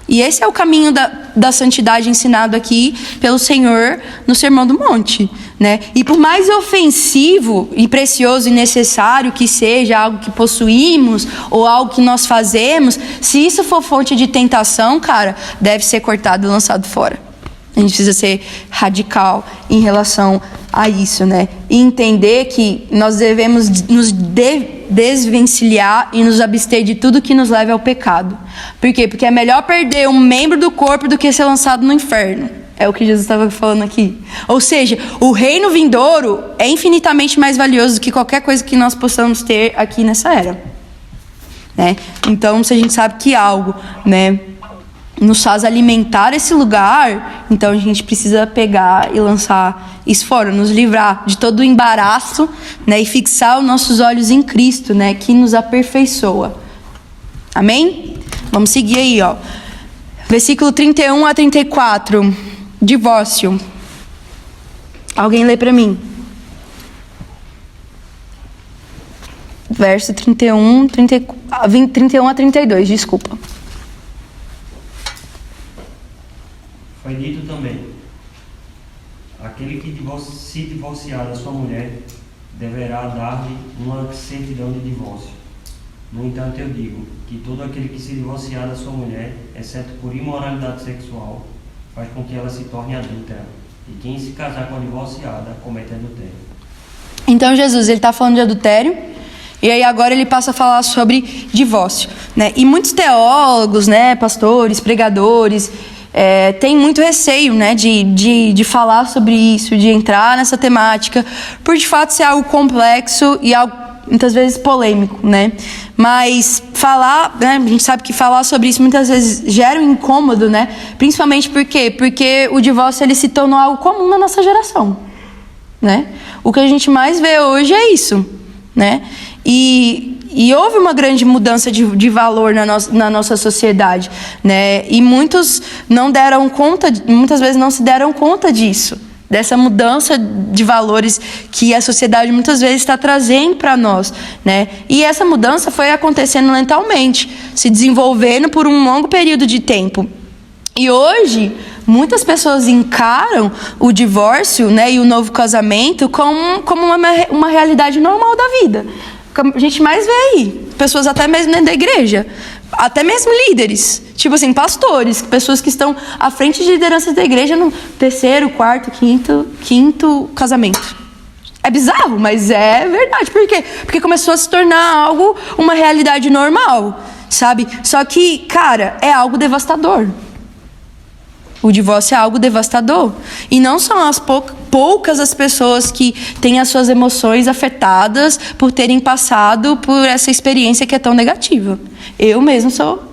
E esse é o caminho da santidade ensinado aqui pelo Senhor no Sermão do Monte, né? E por mais ofensivo e precioso e necessário que seja algo que possuímos ou algo que nós fazemos, se isso for fonte de tentação, cara, deve ser cortado e lançado fora. A gente precisa ser radical em relação a isso, né? E entender que nós devemos nos desvencilhar e nos abster de tudo que nos leve ao pecado. Por quê? Porque é melhor perder um membro do corpo do que ser lançado no inferno. É o que Jesus estava falando aqui. Ou seja, o reino vindouro é infinitamente mais valioso do que qualquer coisa que nós possamos ter aqui nessa era, né? Então, se a gente sabe que algo, né, nos faz alimentar esse lugar, então a gente precisa pegar e lançar isso fora, nos livrar de todo o embaraço, né, e fixar os nossos olhos em Cristo, né, que nos aperfeiçoa. Amém? Vamos seguir aí, ó. Versículo 31 a 34. Divórcio. Alguém lê para mim? Verso 31 a 32, desculpa. Foi dito também: aquele que se divorciar da sua mulher deverá dar-lhe uma certidão de divórcio. No entanto, eu digo que todo aquele que se divorciar da sua mulher, exceto por imoralidade sexual, faz com que ela se torne adúltera. E quem se casar com a divorciada comete adultério. Então Jesus, ele está falando de adultério, e aí agora ele passa a falar sobre divórcio, né? E muitos teólogos, né, pastores, pregadores, têm muito receio, né, de falar sobre isso, de entrar nessa temática, por de fato ser algo complexo e algo muitas vezes polêmico, né? Mas falar, né, a gente sabe que falar sobre isso muitas vezes gera um incômodo, né? Principalmente por quê? Porque o divórcio, ele se tornou algo comum na nossa geração, né? O que a gente mais vê hoje é isso, né? E houve uma grande mudança de valor na nossa sociedade, né? E muitos não deram conta, muitas vezes não se deram conta disso, dessa mudança de valores que a sociedade muitas vezes está trazendo para nós, né? E essa mudança foi acontecendo lentamente, se desenvolvendo por um longo período de tempo. E hoje, muitas pessoas encaram o divórcio, né, e o novo casamento como uma realidade normal da vida. A gente mais vê aí, pessoas até mesmo dentro da igreja, até mesmo líderes, tipo assim, pastores, pessoas que estão à frente de lideranças da igreja no 3º, 4º, quinto casamento. É bizarro, mas é verdade. Por quê? Porque começou a se tornar algo, uma realidade normal, sabe? Só que, cara, é algo devastador. O divórcio é algo devastador. E não são as poucas as pessoas que têm as suas emoções afetadas por terem passado por essa experiência que é tão negativa. Eu mesmo sou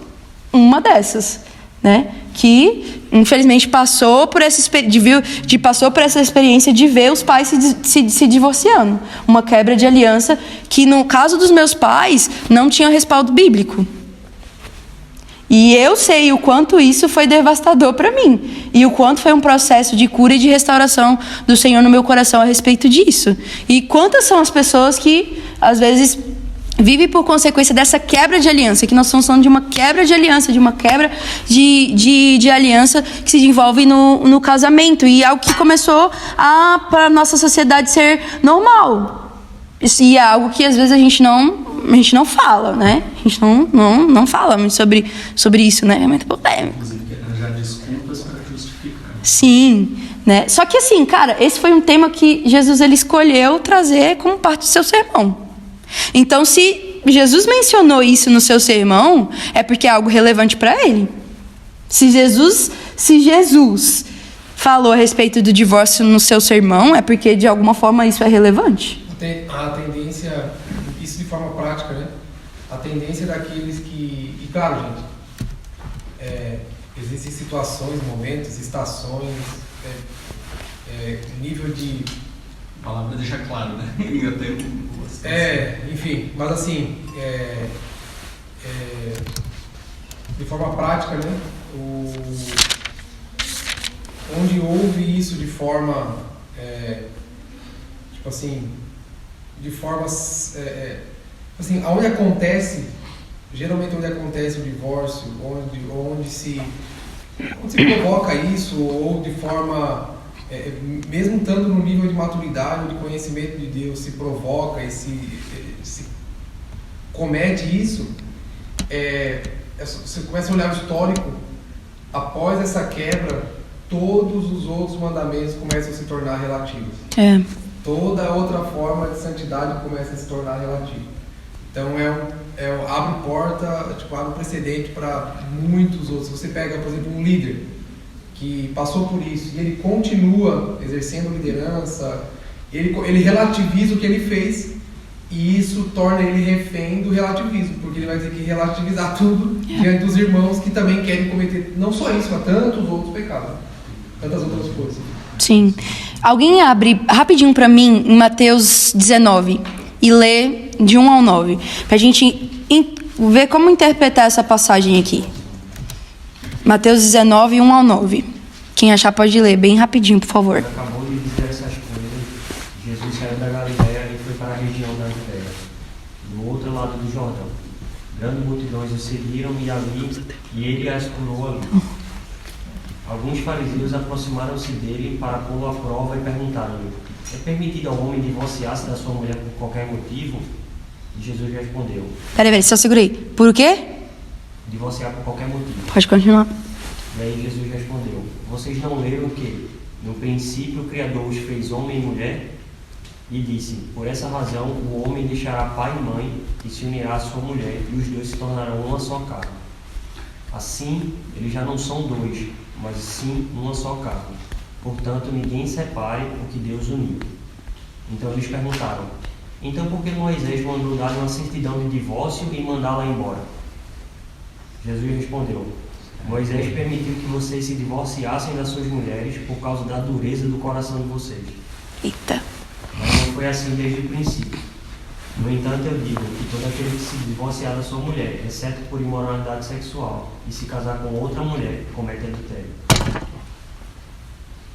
uma dessas, né? Que, infelizmente, passou por essa experiência de ver os pais se divorciando. Uma quebra de aliança que, no caso dos meus pais, não tinha respaldo bíblico. E eu sei o quanto isso foi devastador para mim. E o quanto foi um processo de cura e de restauração do Senhor no meu coração a respeito disso. E quantas são as pessoas que, às vezes, vivem por consequência dessa quebra de aliança. Que nós estamos falando de uma quebra de aliança, de uma quebra de aliança que se desenvolve no casamento. E algo que começou para a nossa sociedade ser normal. E é algo que, às vezes, a gente não fala, né? A gente não fala muito sobre isso, né? É muito polêmico. Já desculpas para justificar. Sim, né? Só que assim, cara, esse foi um tema que Jesus ele escolheu trazer como parte do seu sermão. Então, se Jesus mencionou isso no seu sermão, é porque é algo relevante para ele. Se Jesus falou a respeito do divórcio no seu sermão, é porque de alguma forma isso é relevante. A tendência, isso de forma prática, né? A tendência daqueles que... E claro, gente, existem situações, momentos, estações, nível de... A palavra deixa claro, né? Enfim, mas assim, de forma prática, né? Onde houve isso de forma, tipo assim, de forma, assim, onde acontece, geralmente onde acontece o divórcio, onde se provoca isso, ou de forma mesmo estando no nível de maturidade, de conhecimento de Deus, se provoca e se comete isso, você começa a olhar o histórico, após essa quebra, todos os outros mandamentos começam a se tornar relativos. Toda outra forma de santidade começa a se tornar relativa. Então abre porta, abre precedente para muitos outros. Você pega, por exemplo, um líder que passou por isso e ele continua exercendo liderança, ele relativiza o que ele fez, e isso torna ele refém do relativismo, porque ele vai ter que relativizar tudo diante dos irmãos que também querem cometer não só isso, mas tantos outros pecados, tantas outras coisas. Sim. Alguém abre rapidinho para mim em Mateus 19 e lê de 1 ao 9, para a gente ver como interpretar essa passagem aqui. Mateus 19, 1 ao 9. Quem achar pode ler, bem rapidinho, por favor. Acabou de dizer essas coisas, Jesus saiu da Galiléia e foi para a região da Judéia, do outro lado do Jordão. Grandes multidões o seguiram e ele as curou ali. Alguns fariseus aproximaram-se dele para pô-lo à prova e perguntaram-lhe: é permitido ao homem divorciar-se da sua mulher por qualquer motivo? E Jesus respondeu: Peraí, só segura aí. Por o quê? Divorciar por qualquer motivo. Pode continuar. E aí Jesus respondeu: vocês não leram que, no princípio, o Criador os fez homem e mulher? E disse: por essa razão, o homem deixará pai e mãe e se unirá à sua mulher, e os dois se tornarão uma só carne. Assim, eles já não são dois, mas sim uma só carne. Portanto, ninguém separe o que Deus uniu. Então eles perguntaram: então por que Moisés mandou dar uma certidão de divórcio e mandá-la embora? Jesus respondeu: Moisés permitiu que vocês se divorciassem das suas mulheres por causa da dureza do coração de vocês. Eita. Mas não foi assim desde o princípio. No entanto, eu digo que todo aquele que se divorciar da sua mulher, exceto por imoralidade sexual, e se casar com outra mulher, comete adultério.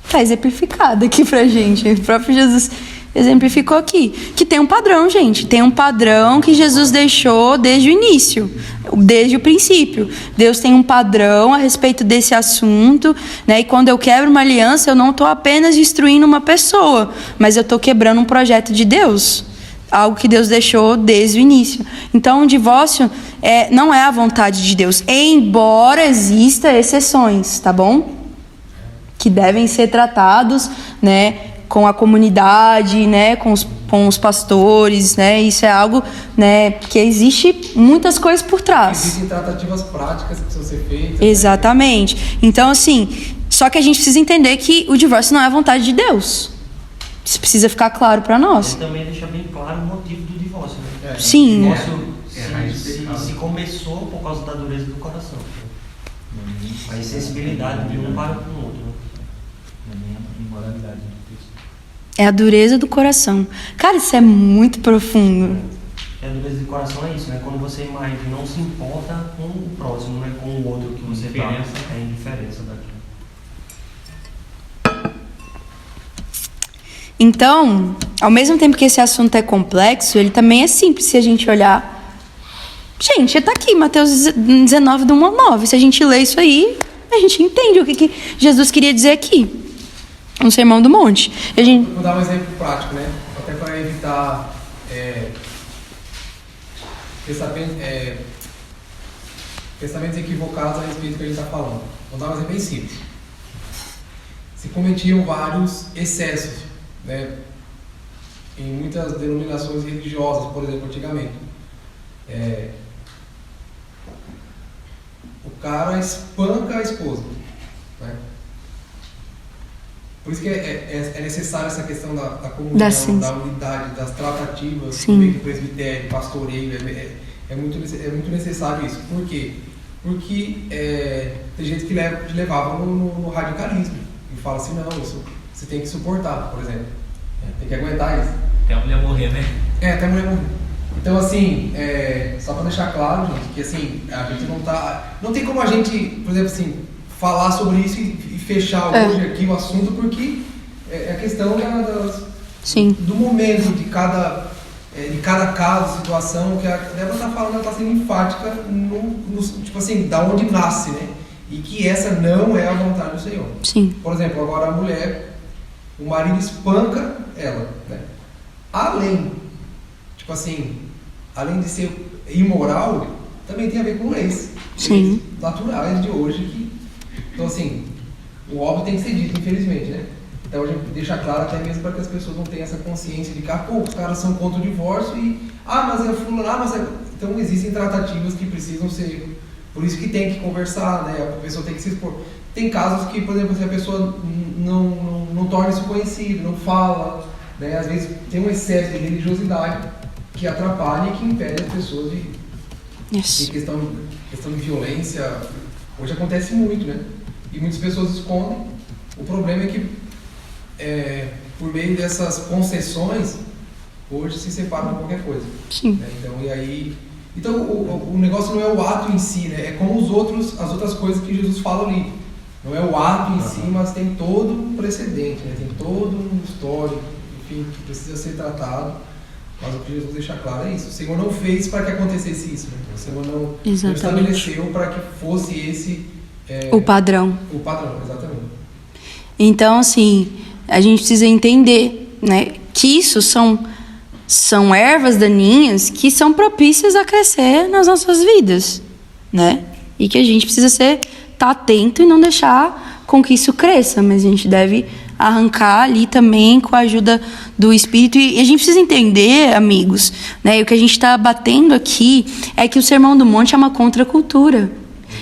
Tá exemplificado aqui pra gente. O próprio Jesus exemplificou aqui. Que tem um padrão, gente. Tem um padrão que Jesus deixou desde o início, desde o princípio. Deus tem um padrão a respeito desse assunto, né? E quando eu quebro uma aliança, eu não estou apenas destruindo uma pessoa, mas eu estou quebrando um projeto de Deus. Algo que Deus deixou desde o início. Então, o divórcio não é a vontade de Deus, embora exista exceções, tá bom? Que devem ser tratados, né, com a comunidade, né, com os pastores, né? Isso é algo, né, que existe muitas coisas por trás. Existem tratativas práticas que precisam ser feitas. Exatamente. Né? Então, assim, só que a gente precisa entender que o divórcio não é a vontade de Deus. Isso precisa ficar claro para nós. Ele também deixa bem claro o motivo do divórcio, né? Sim. O divórcio se começou por causa da dureza do coração. A insensibilidade de um para com o outro. É a dureza do coração. Cara, isso é muito profundo. A dureza do coração é isso, né? Quando você mais não se importa com o próximo, né? Com o outro que você está. É a indiferença daquilo. Então, ao mesmo tempo que esse assunto é complexo, ele também é simples se a gente olhar. Gente, está aqui, Mateus 19, do 1 ao 9. Se a gente lê isso aí, a gente entende o que Jesus queria dizer aqui. Um sermão do monte. Vou dar um exemplo prático, né? Até para evitar pensamentos equivocados a respeito do que a gente está falando. Vou dar um exemplo bem simples. Se cometiam vários excessos, né? Em muitas denominações religiosas, por exemplo, antigamente. O cara espanca a esposa, né? Por isso que é necessário essa questão da comunhão, da unidade, das tratativas, do meio de presbitério, pastoreio. É muito necessário isso. Por quê? Porque tem gente que levava no radicalismo e fala assim: não, isso você tem que suportar, por exemplo. Tem que aguentar isso. Até a mulher morrer, né? Até a mulher morrer. Então, assim, só para deixar claro, gente, que assim, a gente não tem como a gente, por exemplo, assim, falar sobre isso e fechar hoje aqui o assunto, porque é a questão do momento de cada caso, situação, que a Débora está falando, ela está sendo enfática tipo assim, da onde nasce, né? E que essa não é a vontade do Senhor. Sim. Por exemplo, agora a mulher, o marido espanca ela, né? Além, tipo assim, além de ser imoral, também tem a ver com leis naturais de hoje. Então assim, o óbvio tem que ser dito, infelizmente, né? Então a gente deixa claro até mesmo para que as pessoas não tenham essa consciência de que, os caras são contra o divórcio mas é fulano, Então existem tratativas que precisam ser, por isso que tem que conversar, né? A pessoa tem que se expor. Tem casos que, por exemplo, se a pessoa não torna isso conhecido, não fala, né? Às vezes tem um excesso de religiosidade que atrapalha e que impede as pessoas de... Yes. Em questão de violência, hoje acontece muito, né? E muitas pessoas escondem. O problema é que, por meio dessas concessões, hoje se separam de qualquer coisa. Sim. Né? Então o negócio não é o ato em si, né? É como as outras coisas que Jesus fala ali. Não é o ato em si, mas tem todo um precedente, né? Tem todo um histórico, enfim, que precisa ser tratado. Mas o que Jesus deixa claro é isso. O Senhor não fez para que acontecesse isso, né? O Senhor não estabeleceu para que fosse esse... o padrão. O padrão, exatamente. Então, assim, a gente precisa entender, né, que isso são ervas daninhas que são propícias a crescer nas nossas vidas, né? E que a gente precisa estar atento e não deixar com que isso cresça, mas a gente deve arrancar ali também com a ajuda do Espírito. E a gente precisa entender, amigos, né, e o que a gente está batendo aqui é que o Sermão do Monte é uma contracultura.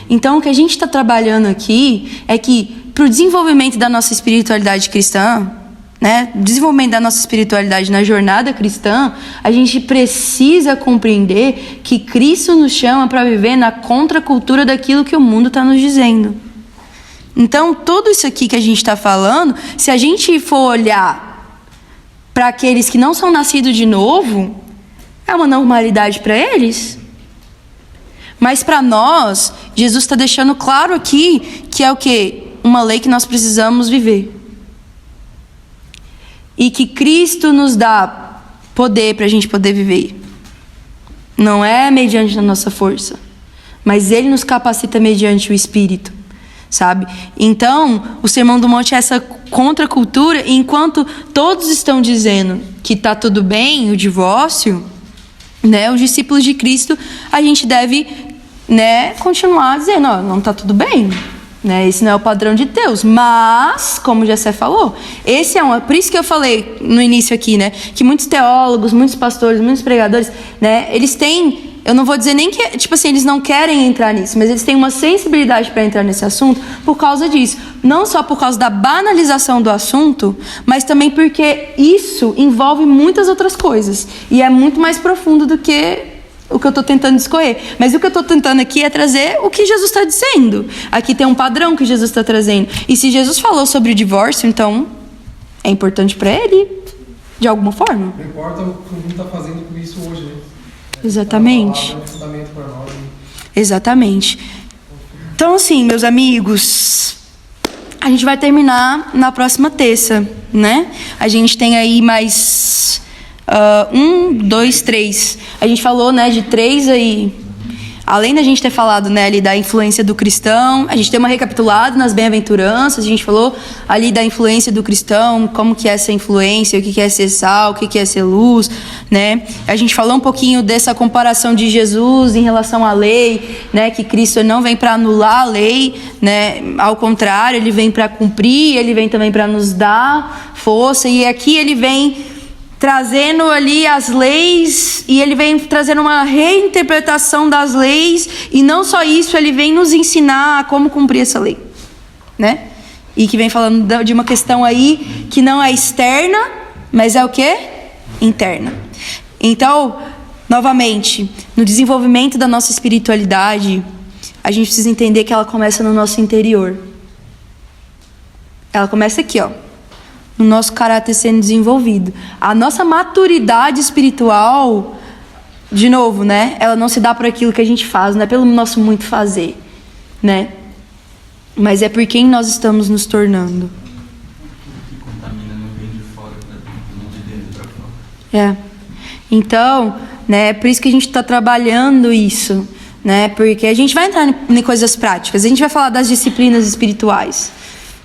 Então, o que a gente está trabalhando aqui é que, para o desenvolvimento da nossa espiritualidade cristã, né, desenvolvimento da nossa espiritualidade na jornada cristã, a gente precisa compreender que Cristo nos chama para viver na contracultura daquilo que o mundo está nos dizendo. Então, tudo isso aqui que a gente está falando, se a gente for olhar para aqueles que não são nascidos de novo, é uma normalidade para eles. Mas para nós, Jesus está deixando claro aqui que é o quê? Uma lei que nós precisamos viver. E que Cristo nos dá poder para a gente poder viver. Não é mediante a nossa força, mas Ele nos capacita mediante o Espírito, sabe? Então, o Sermão do Monte é essa contracultura, e enquanto todos estão dizendo que está tudo bem, o divórcio, né, os discípulos de Cristo, a gente deve, né, continuar dizendo, não está tudo bem. Né, esse não é o padrão de Deus, mas, como o Jessé falou, por isso que eu falei no início aqui, né, que muitos teólogos, muitos pastores, muitos pregadores, né, eles têm, eu não vou dizer nem que, tipo assim, eles não querem entrar nisso, mas eles têm uma sensibilidade para entrar nesse assunto por causa disso, não só por causa da banalização do assunto, mas também porque isso envolve muitas outras coisas, e é muito mais profundo do que o que eu estou tentando discorrer. Mas o que eu estou tentando aqui é trazer o que Jesus está dizendo. Aqui tem um padrão que Jesus está trazendo. E se Jesus falou sobre o divórcio, então é importante para ele, de alguma forma. Não importa o que o mundo está fazendo com isso hoje, né? Exatamente. É um fundamento para nós. Né? Exatamente. Então, assim, meus amigos, a gente vai terminar na próxima terça, né? A gente tem aí mais... 1, 2, 3. A gente falou, né, de 3 aí. Além da gente ter falado, né, ali da influência do cristão, a gente deu uma recapitulada nas bem-aventuranças, a gente falou ali da influência do cristão, como que é essa influência, o que é ser sal, o que é ser luz, né? A gente falou um pouquinho dessa comparação de Jesus em relação à lei, né, que Cristo não vem para anular a lei, né? Ao contrário, ele vem para cumprir, ele vem também para nos dar força, e aqui ele vem trazendo ali as leis, e ele vem trazendo uma reinterpretação das leis, e não só isso, ele vem nos ensinar a como cumprir essa lei, né? E que vem falando de uma questão aí que não é externa, mas é o quê? Interna. Então, novamente, no desenvolvimento da nossa espiritualidade, a gente precisa entender que ela começa no nosso interior. Ela começa aqui, ó, no nosso caráter sendo desenvolvido. A nossa maturidade espiritual, de novo, né? Ela não se dá por aquilo que a gente faz, não é pelo nosso muito fazer, né? Mas é por quem nós estamos nos tornando. O que contamina não vem de fora para dentro, não de dentro para fora. Então, né? É por isso que a gente está trabalhando isso, né? Porque a gente vai entrar em coisas práticas. A gente vai falar das disciplinas espirituais,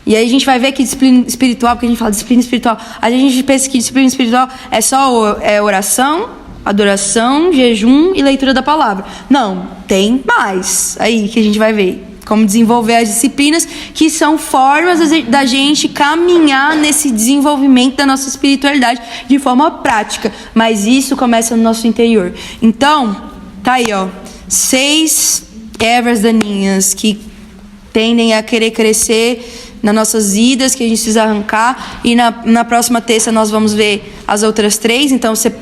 E aí a gente vai ver que disciplina espiritual, porque a gente fala disciplina espiritual, a gente pensa que disciplina espiritual é só oração, adoração, jejum e leitura da palavra. Não, tem mais aí que a gente vai ver. Como desenvolver as disciplinas, que são formas da gente caminhar nesse desenvolvimento da nossa espiritualidade de forma prática. Mas isso começa no nosso interior. Então, tá aí, ó. 6 ervas daninhas que tendem a querer crescer nas nossas vidas, que a gente precisa arrancar. E na próxima terça nós vamos ver as outras 3. Então, você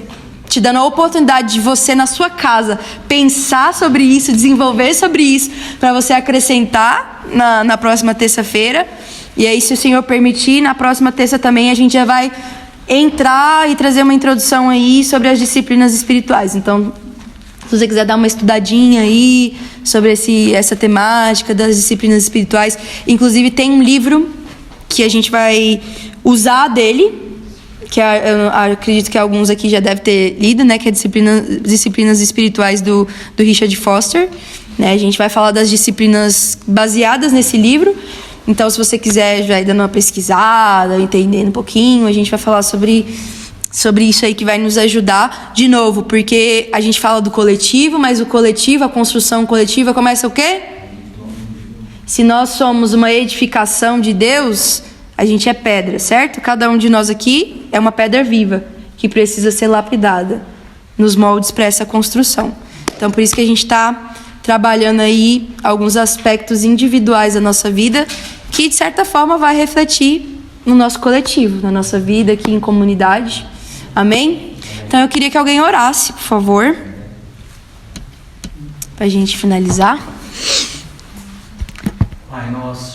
te dando a oportunidade de você, na sua casa, pensar sobre isso, desenvolver sobre isso, para você acrescentar na próxima terça-feira. E aí, se o Senhor permitir, na próxima terça também a gente já vai entrar e trazer uma introdução aí sobre as disciplinas espirituais. Então, se você quiser dar uma estudadinha aí sobre essa temática das disciplinas espirituais, inclusive tem um livro que a gente vai usar dele, que eu acredito que alguns aqui já devem ter lido, né, que é Disciplinas Espirituais do Richard Foster. Né? A gente vai falar das disciplinas baseadas nesse livro. Então, se você quiser já ir dando uma pesquisada, entendendo um pouquinho, a gente vai falar sobre isso aí que vai nos ajudar, de novo, porque a gente fala do coletivo, mas o coletivo, a construção coletiva começa o quê? Se nós somos uma edificação de Deus, a gente é pedra, certo? Cada um de nós aqui é uma pedra viva, que precisa ser lapidada nos moldes para essa construção. Então, por isso que a gente está trabalhando aí alguns aspectos individuais da nossa vida, que de certa forma vai refletir no nosso coletivo, na nossa vida aqui em comunidade. Amém? Então eu queria que alguém orasse, por favor, para a gente finalizar. Pai, nós